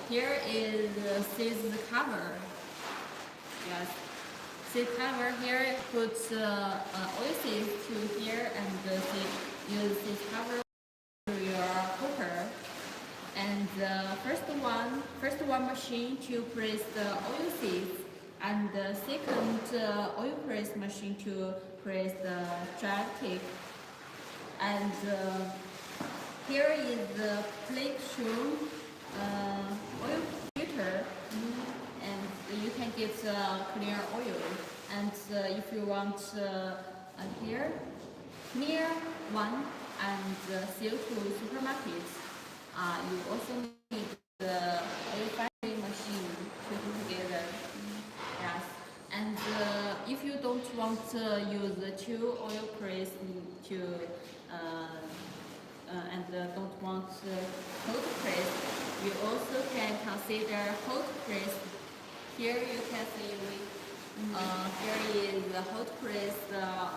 here is seat cover. Yes. Seat cover here puts oil seeds to here and use seat cover to your cooker. And first one machine to press the oil seeds, and the second oil press machine to press press the joystick. And here is the Flextune oil filter, and you can get clear oil. And if you want here, near one and CO2 supermarkets, you also need the oil factory machine to put together. Yes. And if you don't want to use the two oil press to and don't want hot press, you also can consider hot press. Here you can see here is the hot press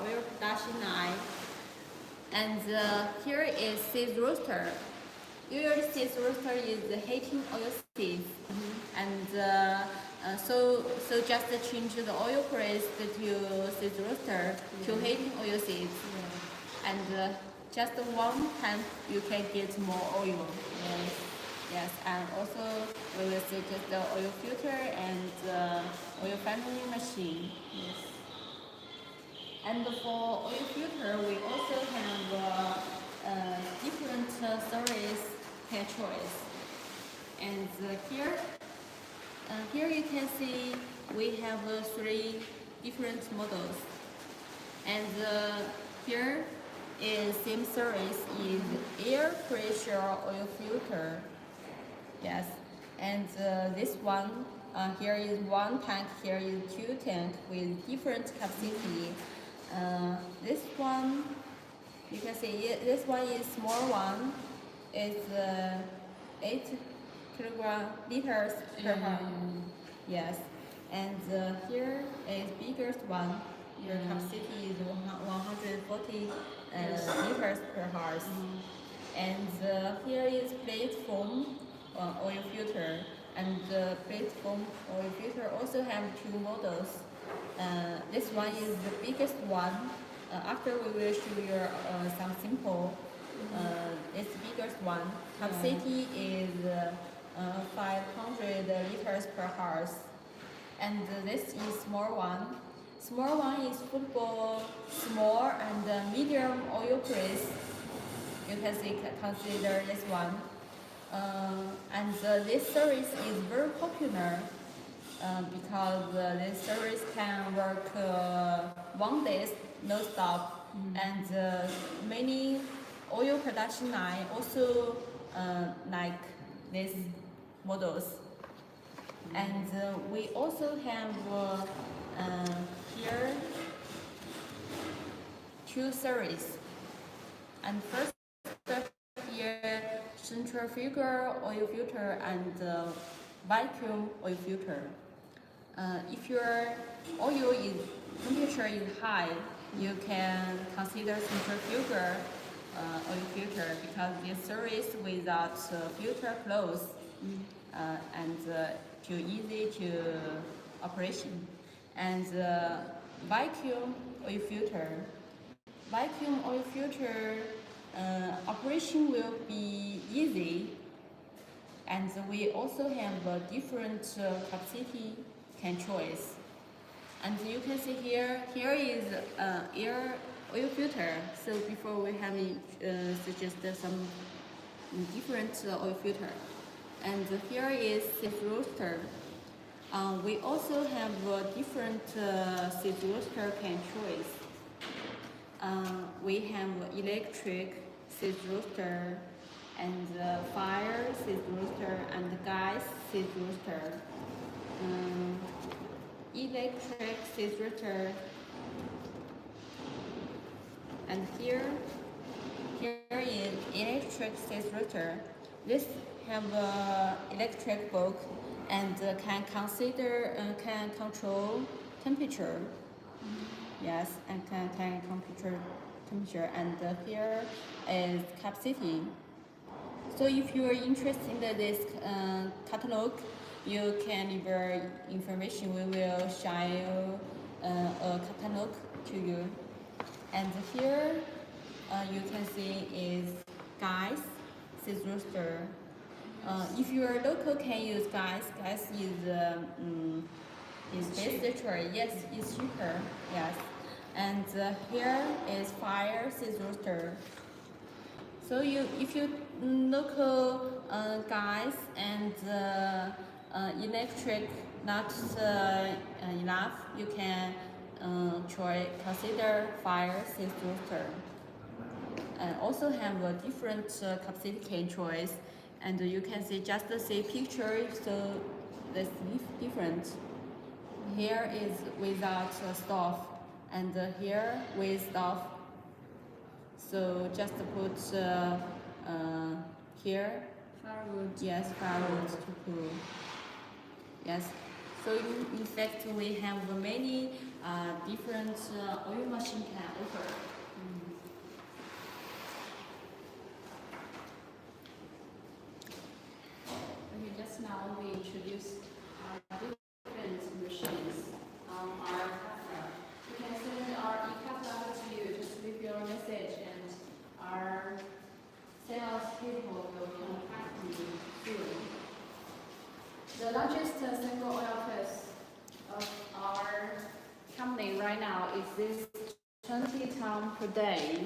oil production line, and here is seed roaster. Usually seed roaster is the heating oil seeds, and so just change the oil press to seed roaster to heating oil seeds, and just one time you can get more oil. Yes, and also we will see just the oil filter and oil filtering machine. Yes. And for oil filter, we also have different series per choice. And here you can see we have 3 different models. And here is same series is air pressure oil filter. Yes, and this one here is 1 tank, here is 2 tank with different capacity. This one, you can see this one is small one. It's 8 liters per hour. Yes, and here is biggest one. Your capacity is 140 liters per hour. And here is plate foam oil filter, and the plate foam oil filter also have 2 models. This one is the biggest one. After we will show you some sample. It's the biggest one. Capacity is 500 liters per hour. And this is small one. Small one is football small and medium oil press. You can see, consider this one. And this series is very popular because this series can work 1 day non-stop, and many oil production line also like these models. And we also have here 2 series. And first here centrifugal oil filter and vacuum oil filter. If your oil temperature is high, you can consider centrifugal oil filter because this series without filter close and too easy to operation. And vacuum oil filter. Vacuum oil filter operation will be easy, and we also have a different capacity can choice. And you can see here is air oil filter. So before we have suggested some different oil filter. And here is seed roaster. We also have different seed roaster can choice. We have electric seed roaster and fire seed roaster and gas seed roaster. Electric seed roaster, and here is electric seed roaster. This have electric bulb and can control temperature. Yes, and can temperature. And here is capacity. So if you are interested in this catalog, you can leave information. We will show you a catalog to you. And here you can see is gas seed roaster. If you are local, can use gas. Gas is best choice. Yes, it's cheaper. Yes. and here is fire scissor. So if you local guys and electric not enough, you can consider fire scissor. And also have a different capacity choice, and you can just see picture, so that's different. Here is without stove, and here with stove. So just put here Firewood. yes, firewood to cool. Yes. So in fact we have many different oil machine can offer. Okay, just now we introduced different machines on our platform. You can send our e-catalog to you, just leave your message and our sales people will contact you soon. The largest single oil press of our company right now is this 20 ton per day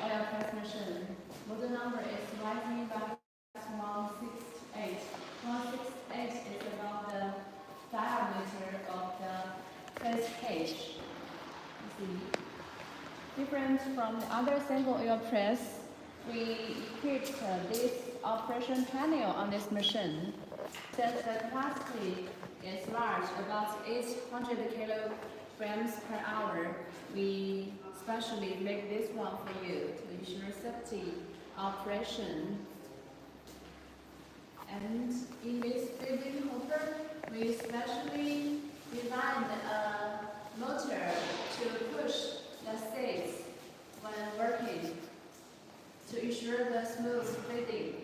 oil press machine. Model number is rising by 168. 168 is about the diameter of the press cage. You see. Different from the other single oil press, we equipped this operation panel on this machine. Since the capacity is large, about 800 kilograms per hour, we specially make this one for you to ensure safety operation. And in this feeding hopper, we specially designed a motor to push the seeds when working to ensure the smooth feeding.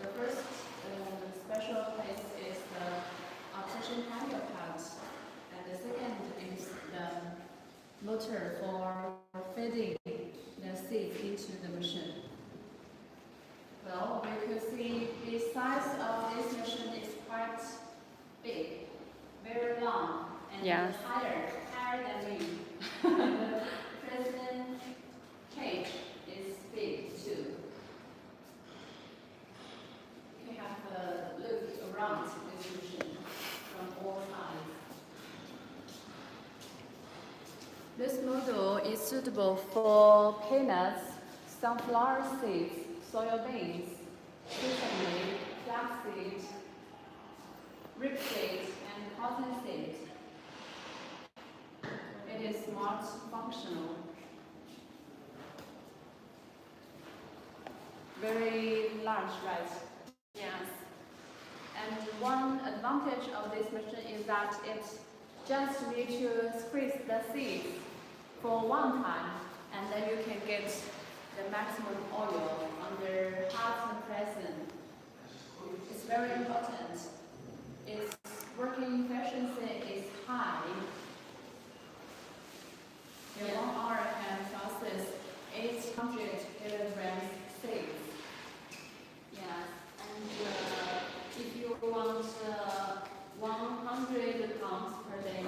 The first special place is the operation panel part, and the second is the motor for feeding the seeds into the machine. Well, you can see the size of this machine is quite big, very long, and Yes. higher than me. The president cage is big too. You can have a look around this machine from all sides. This model is suitable for peanuts, sunflower seeds, soybeans, sesame, flaxseed, rapeseed, and cottonseed. It is smart, functional, very large, right? Yes. And one advantage of this machine is that it just need to squeeze the seeds for one time, and then you can get the maximum oil under hot pressing. It's very important. Its working efficiency is high. In 1 hour can process 800 kilograms seeds. Yes, and if you want 100 pounds per day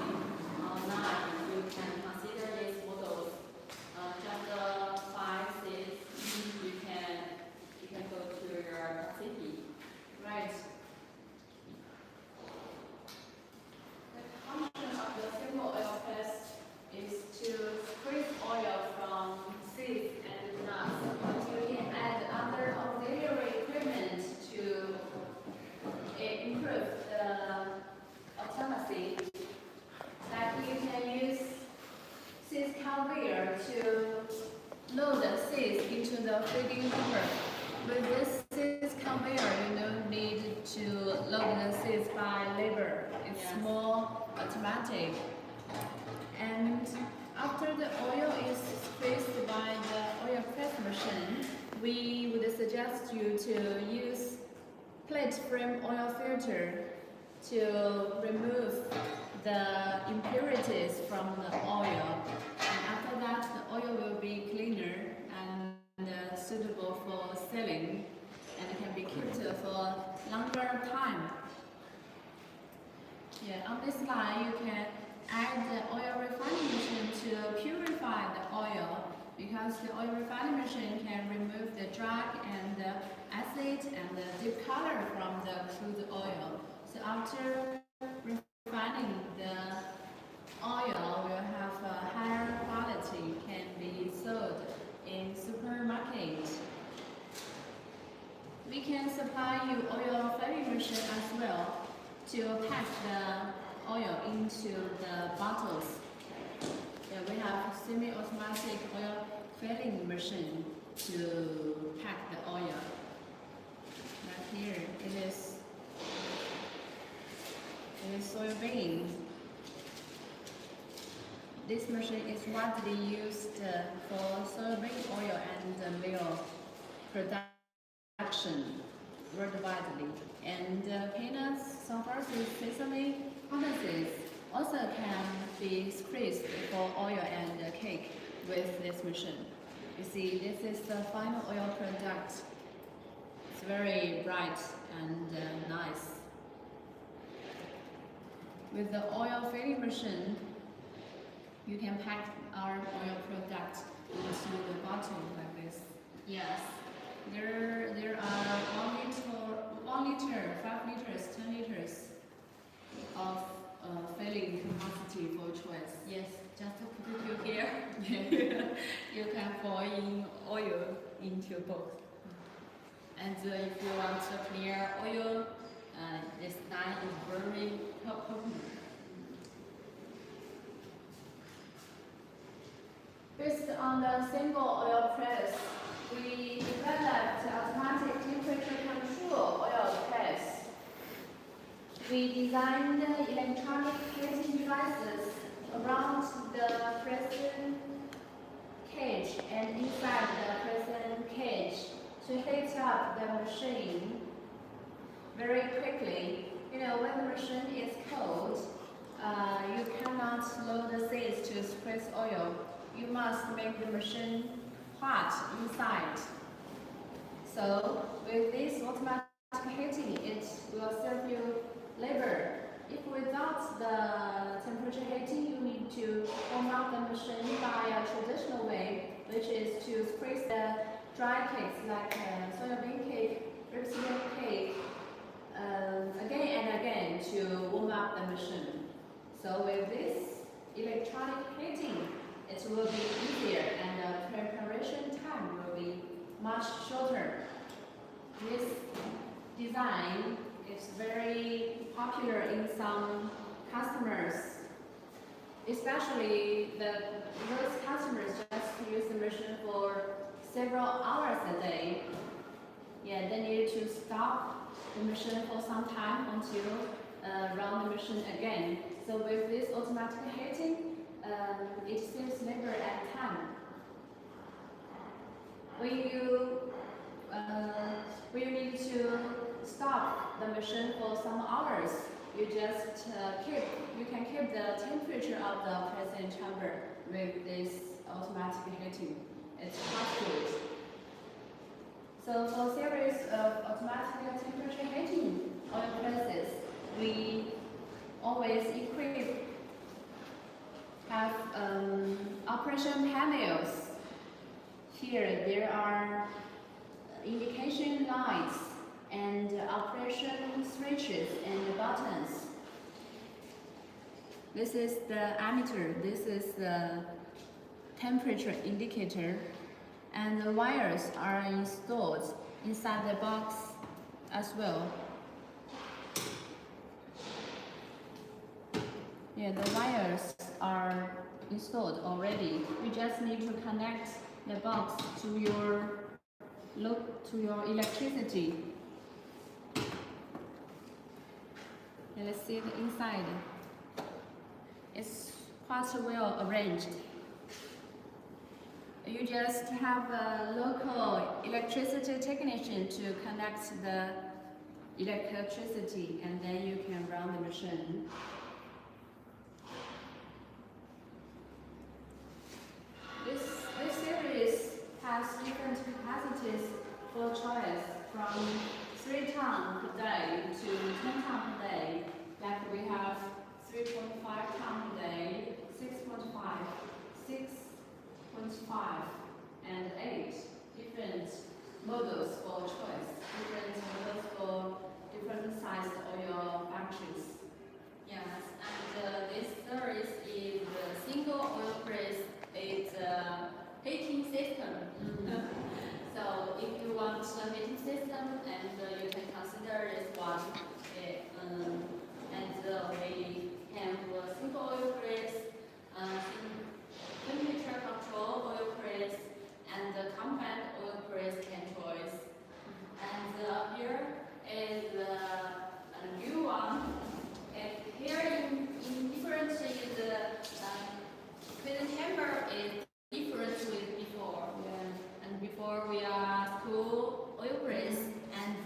online, you can consider these models. Just 5 seeds, you can go to your city. Right. The function of the single oil press is to squeeze oil from seeds and nuts. You can add other auxiliary equipment to improve the automacy. Like you can use seed conveyor to load the seeds into the feeding hopper. With this seed conveyor, you don't need to load the seeds by labor. It's Yes. more automatic. And after the oil is squeezed by the oil press machine, we would suggest you to use plate frame oil filter to remove the impurities from the oil. And after that, the oil will be cleaner and suitable for selling, and can be kept for longer time. Yeah, on this line you can add the oil refining to purify the oil because the oil refining machine can remove the drag and the acid and the deep color from the crude oil. So after refining, the oil will have a higher quality, can be sold in supermarket. We can supply you oil filling machine as well to pack the oil into the bottles. Yeah, we have semi-automatic oil filling machine to pack the oil. Right here, it is soybean. This machine is widely used for soybean oil and meal production worldwide. And peanuts, sunflower seeds, sesame, cotton seeds also can be squeezed for oil and cake with this machine. You see, this is the final oil product. It's very bright and nice. With the oil filling machine, you can pack our oil product into the bottle like this. Yes. There are 1 liter, 5 liters, 10 liters of filling capacity for choice. Yes, just to put you here, you can pour in oil into both. And if you want to clear oil, this line is very popular. Based on the single oil press, we developed automatic temperature control oil press. We designed electronic heating devices around the pressing cage and inside the pressing cage to heat up the machine very quickly. You know, when the machine is cold, you cannot load the seeds to squeeze oil. You must make the machine hot inside. So with this automatic heating, it will save you labor. If without the temperature heating, you need to warm up the machine by a traditional way, which is to squeeze the dry cakes like soybean cake, rapeseed cake, again and again to warm up the machine. So with this electronic heating, it will be easier and the preparation time will be much shorter. This design is very popular in some customers, especially those customers just use the machine for several hours a day. Yeah, they need to stop the machine for some time until run the machine again. So with this automatic heating, it saves labor and time. When you need to stop the machine for some hours, you just you can keep the temperature of the pressing chamber with this automatic heating. It's fast. So for series of automatic temperature heating oil presses, we always have operation panels. Here there are indication lights and operation switches and buttons. This is the ammeter, this is the temperature indicator, and the wires are installed inside the box as well. Yeah, the wires are installed already. You just need to connect the box to your electricity. And let's see the inside. It's quite well arranged. You just have a local electricity technician to connect the electricity, and then you can run the machine. This series has different capacities for choice, from 3 tons per day to 10 tons per day. Like we have 3.5 tons per day, 6.5, 6.5 and 8 different models for choice, different models for different sized oil factories. Yes, and this service is a single oil press. It's a heating system. So if you want a heating system, and you can consider this one. We have a single oil press, temperature control oil press, and the compact oil press controls. And here is a new one. And here in different is the chamber is different with before. Yeah. And before we are school oil press, and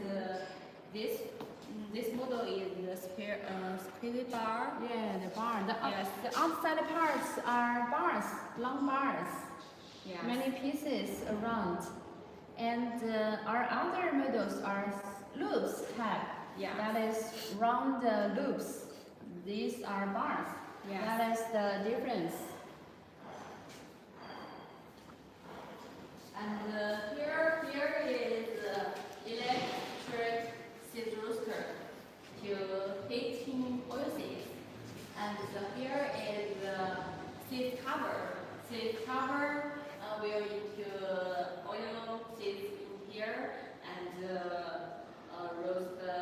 this model is the split bar. Yeah, the bar. Yes. The outside parts are bars, long bars. Yes. Many pieces around. And our other models are loops type. Yeah. That is round loops. These are bars. Yes. That is the difference. And here is electric seed roaster to heating oil seeds. And here is the seed cover. Seed cover will into oil seeds in here, and roast the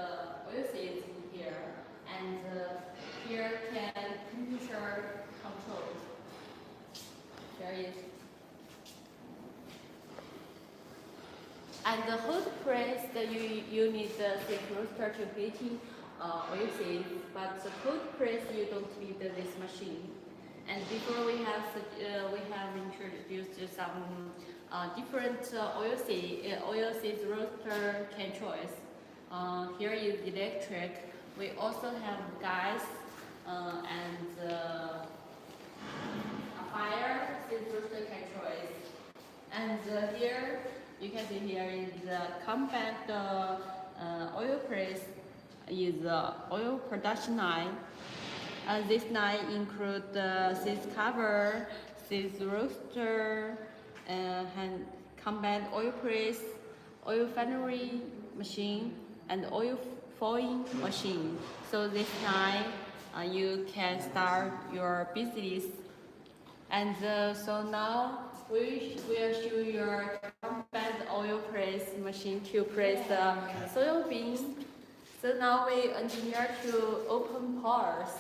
oil seeds in here. And here can temperature control. There is. And the hot press that you need the seed roaster to heating oil seeds, but the cold press you don't need this machine. And before we have introduced some different oil seed roaster can choice. Here is electric. We also have gas and a fire seed roaster can choice. And here you can see here is the compact oil press is the oil production line. This line includes the seed cover, seed roaster, and compact oil press, oil finery machine, and oil foiling machine. So this line you can start your business. And so now we will show your compact oil press machine to press the soybean. So now we engineer to open pores.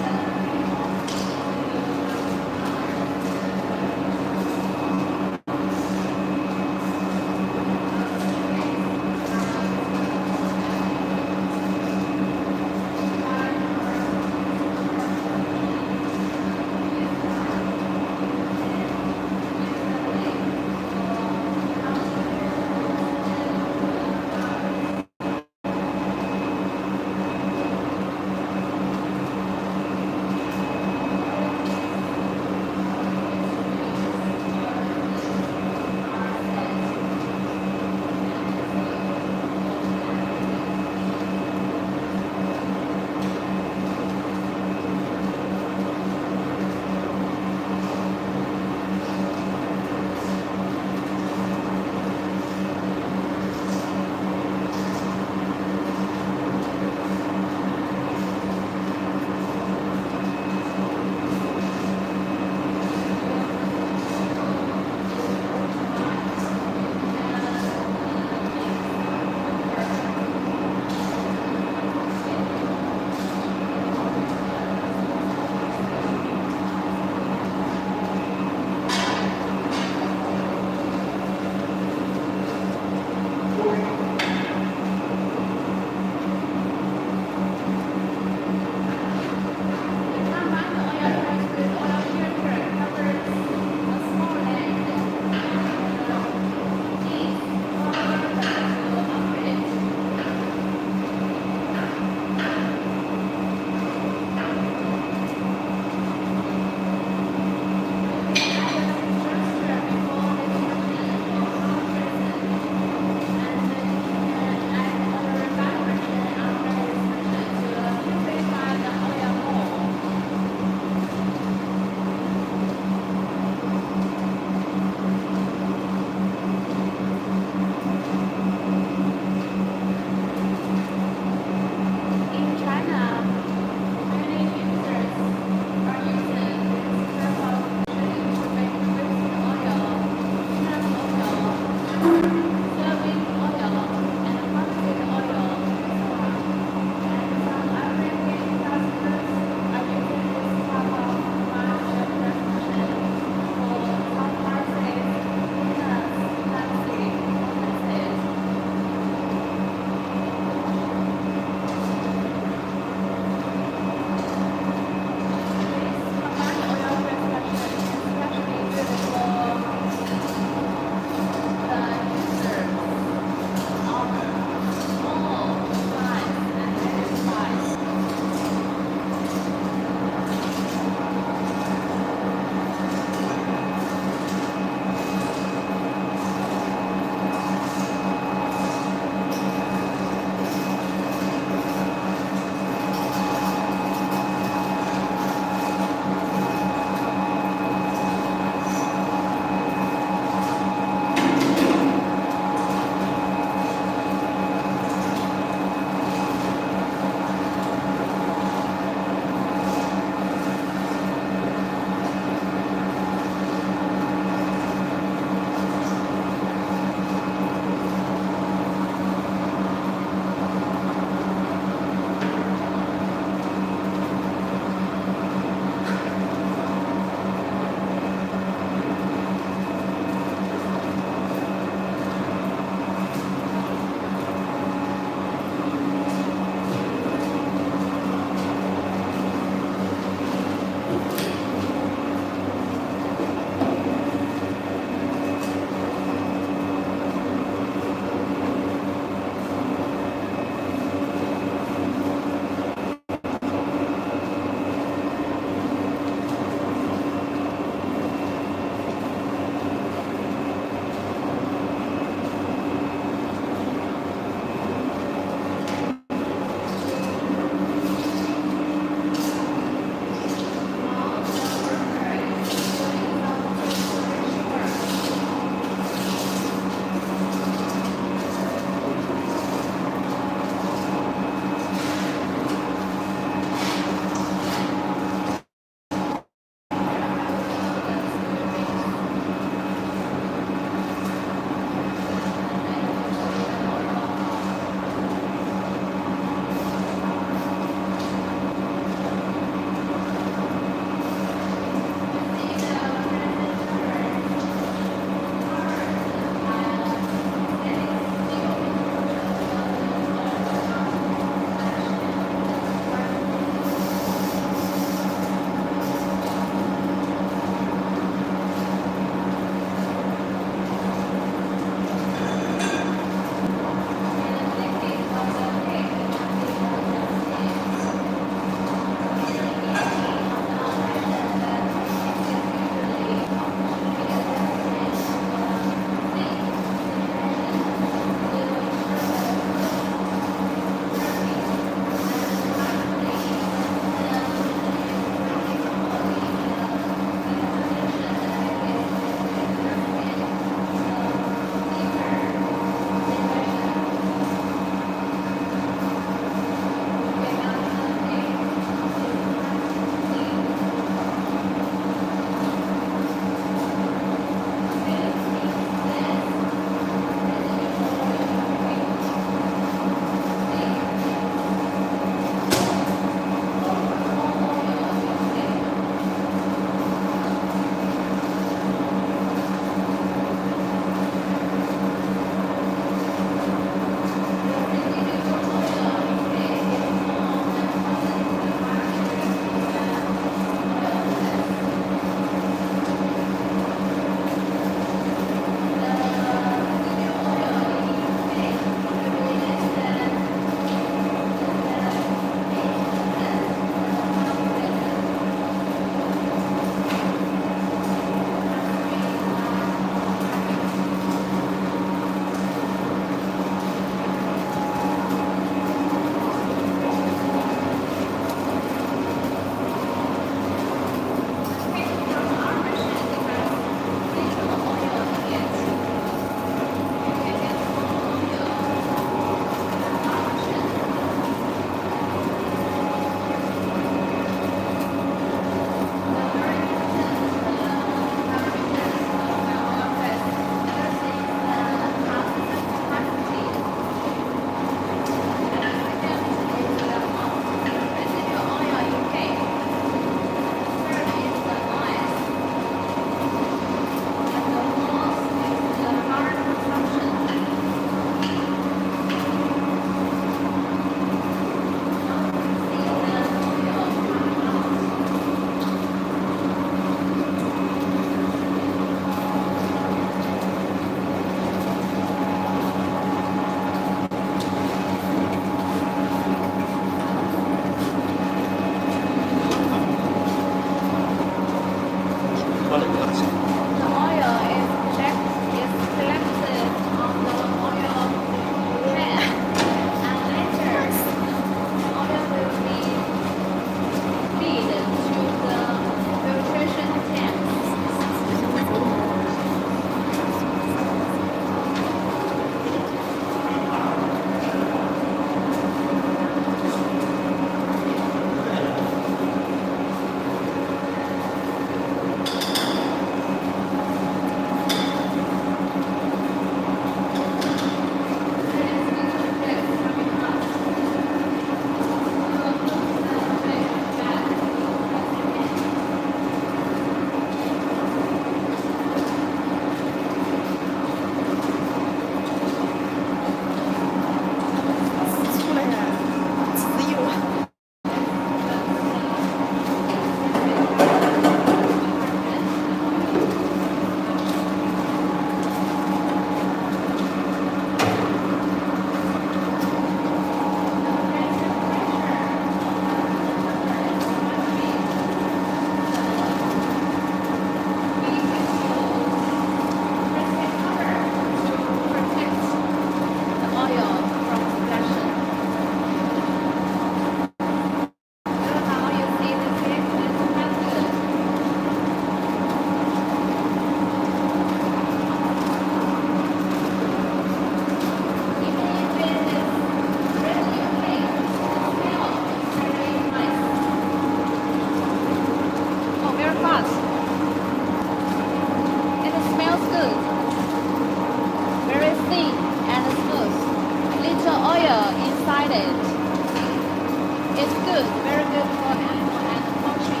It's good, very good for animal and poultry.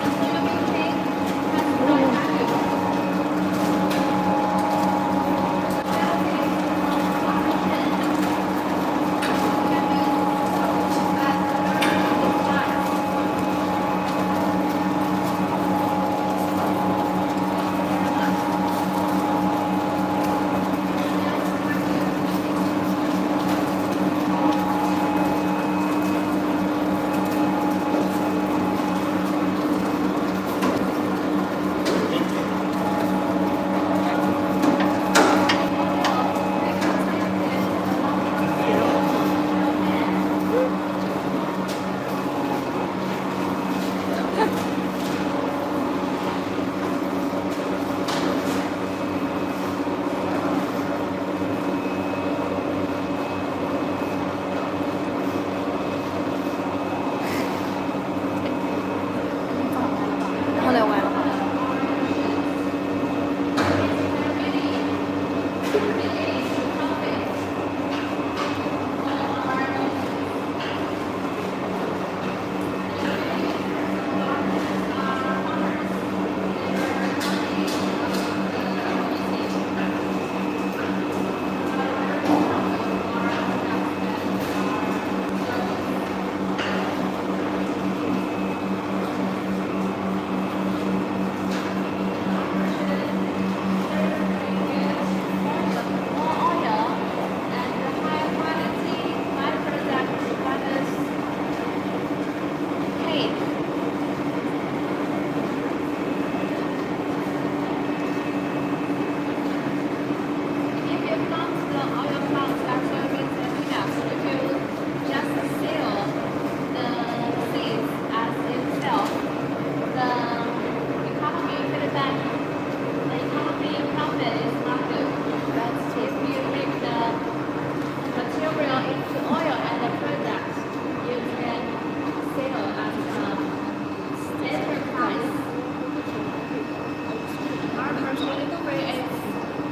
The soybean tank has no vacuum. The valve is non-operation. Can be sold at various price.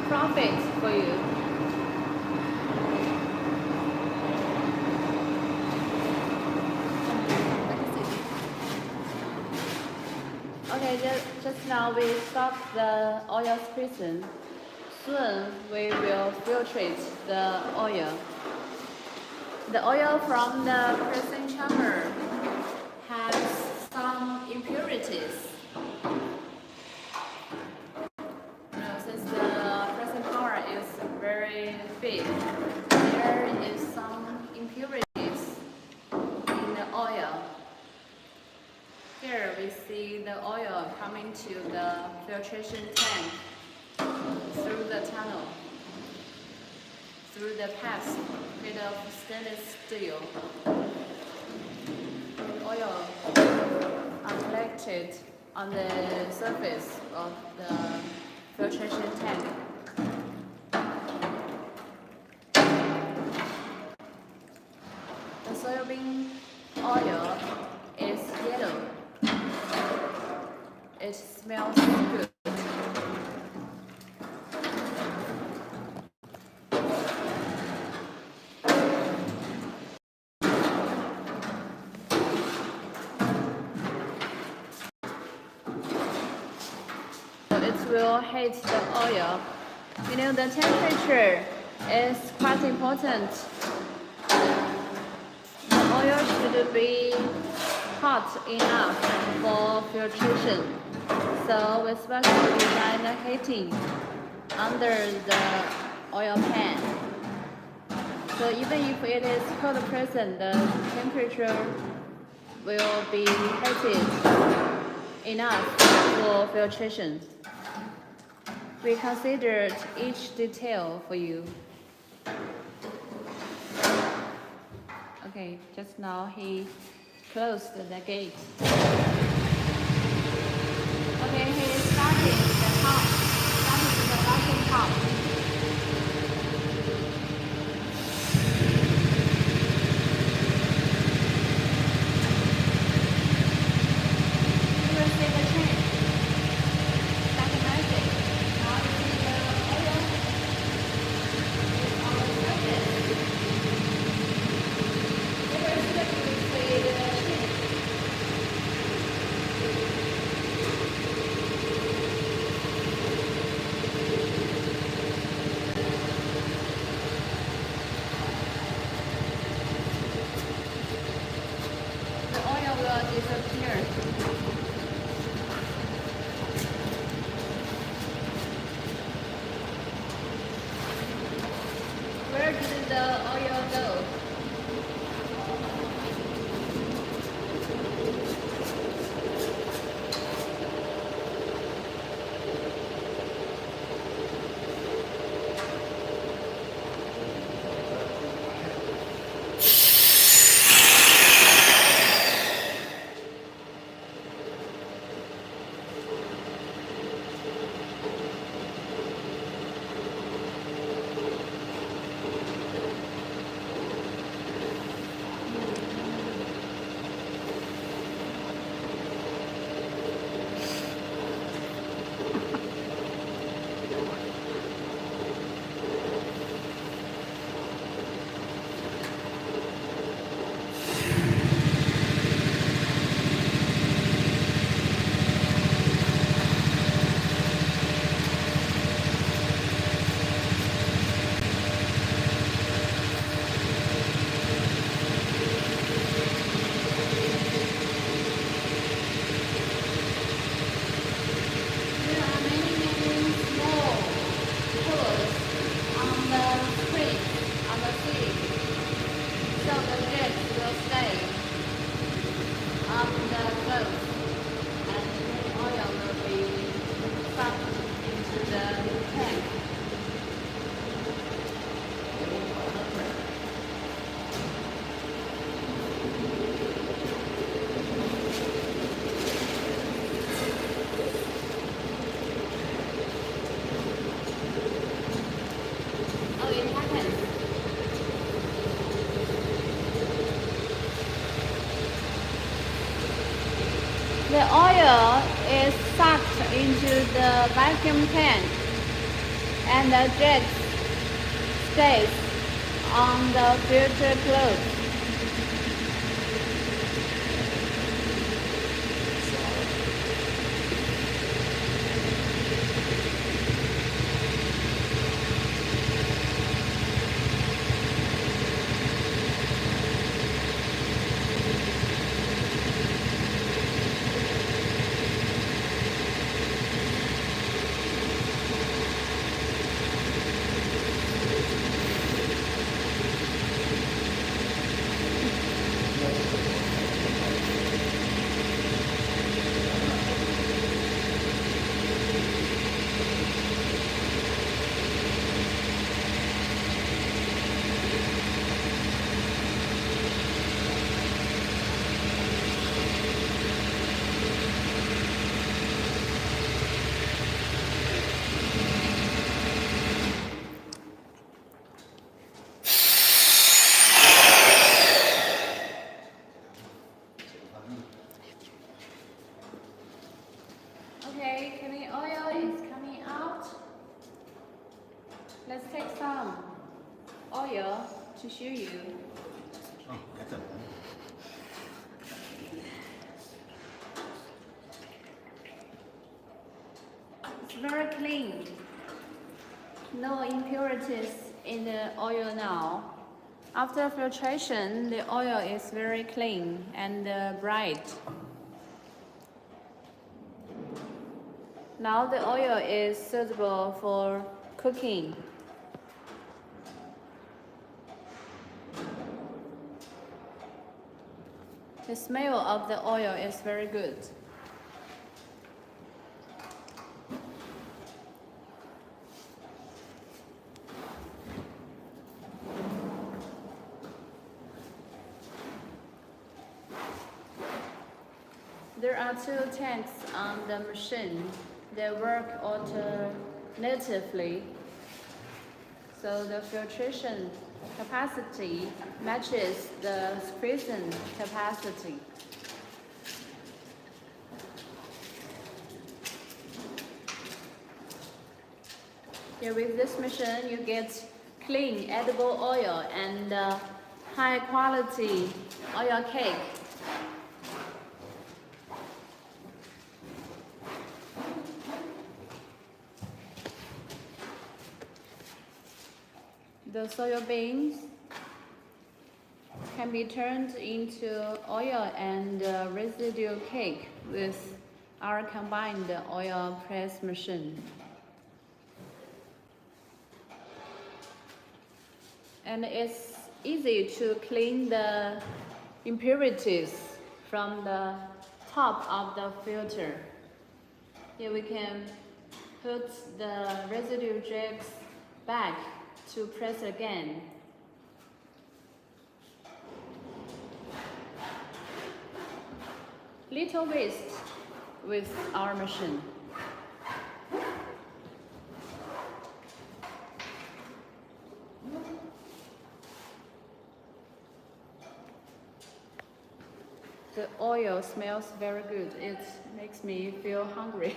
Profit for you. Okay, just now we stopped the oil prison. Soon we will filtrate the oil. The oil from the pressing chamber has some impurities. Since the pressing power is very big, there is some impurities in the oil. Here we see the oil coming to the filtration tank through the tunnel, through the pipes made of stainless steel. The oil are collected on the surface of the filtration tank. The soybean oil is yellow. It smells good. It will heat the oil. You know, the temperature is quite important. The oil should be hot enough for filtration. So we specially design the heating under the oil pan. So even if it is cold pressing, the temperature will be heated enough for filtration. We considered each detail for you. Okay, just now he closed the gate. Okay, he is starting the pump. Starting the vacuum pump. You will see the change. Like magic. Now you see the oil is on the surface. disappear. Where did the oil go? There are many small holes on the screen, on the seat, so the jet will stay on the boat and the oil will be sucked into the tank. Oh, it happens. The oil is sucked into the vacuum tank and the jet stays on the filter cloth. Okay, clean oil is coming out. Let's take some oil to show you. 哦，还整容。 It's very clean. No impurities in the oil now. After filtration, the oil is very clean and bright. Now the oil is suitable for cooking. The smell of the oil is very good. There are two tanks on the machine. They work alternatively, so the filtration capacity matches the squeezing capacity. Here with this machine, you get clean edible oil and high quality oil cake. The soya beans can be turned into oil and residue cake with our combined oil press machine. And it's easy to clean the impurities from the top of the filter. Here we can put the residue drips back to press again. Little waste with our machine. The oil smells very good. It makes me feel hungry.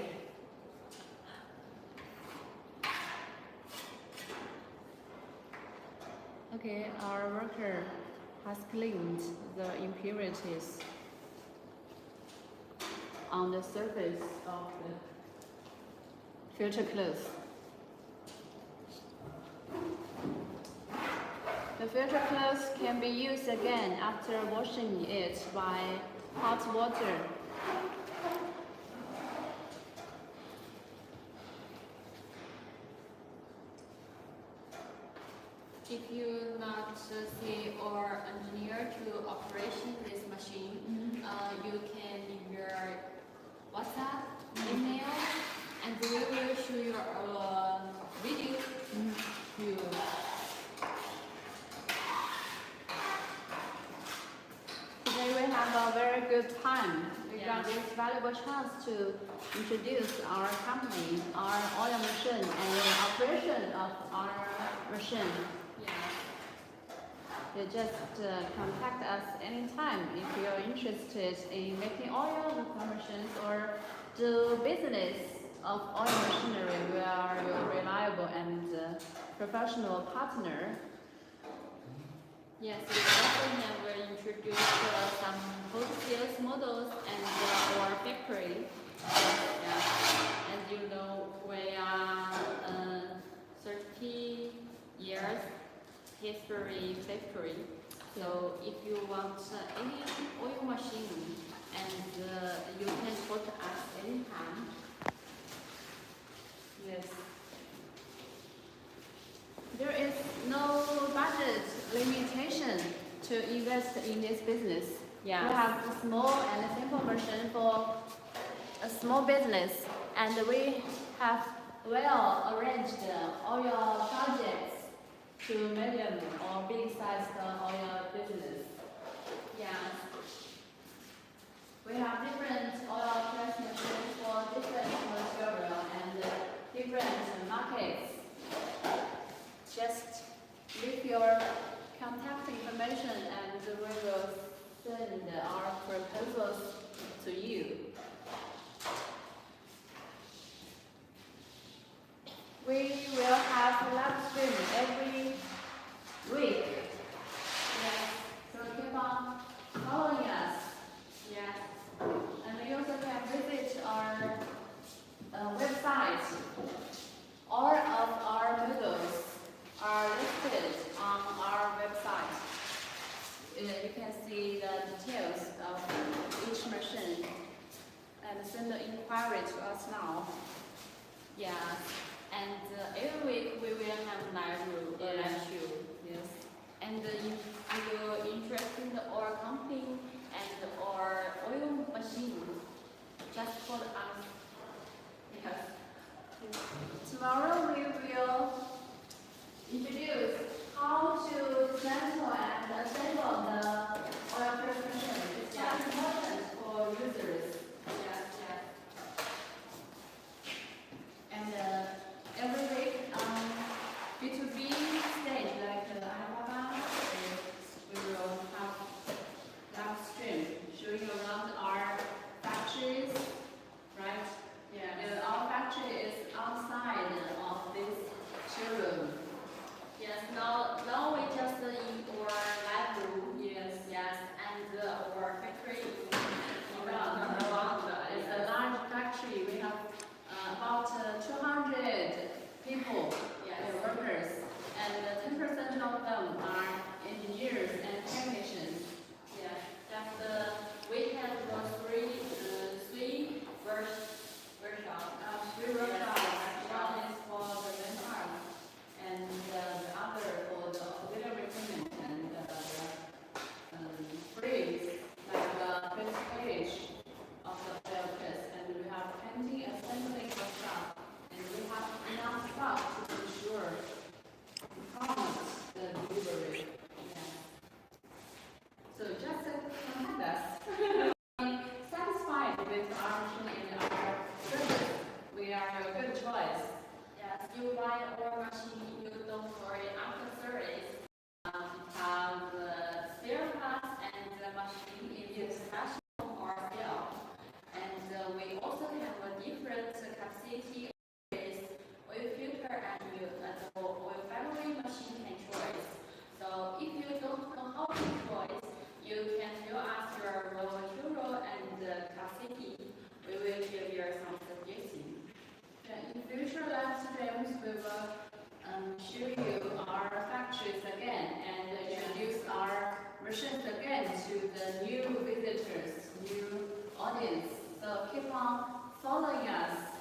Okay, our worker has cleaned the impurities on the surface of the filter cloth. The filter cloth can be used again after washing it by hot water. If you not see or engineer to operation this machine, you can your WhatsApp, email, and we will show you video. You. Today we have a very good time. We got this valuable chance to introduce our company, our oil machine, and the operation of our machine. You just contact us anytime if you're interested in making oil with our machines or do business of oil machinery. We are a reliable and professional partner. Yes, we also have introduced some wholesale models and our factory. As you know, we are 30 years history factory. So if you want any oil machine, and you can put us anytime. Yes. There is no budget limitation to invest in this business. Yeah. We have a small and a simple machine for a small business, and we have well arranged oil projects to medium or big sized oil business. Yeah. We have different oil press machines for different material and different markets. Just leave your contact information and we will send our proposals to you. We will have a live stream every week. Yes. So keep on following us. Yes. And you also can visit our website. All of our models are listed on our website. You can see the details of each machine and send the inquiry to us now. Yeah. And every week we will have live show. Yes. And if you're interested in our company and our oil machine, just call us. Yes. Tomorrow we will introduce how to dismantle and assemble the oil press machine. It's quite important for users. Yes, yes. And every week, B2B stage like Alibaba, we will have you ask your raw material and capacity, we will give you some suggestions. In future live streams, we will show you our factories again and introduce our machines again to the new visitors, new audience. So keep on following us.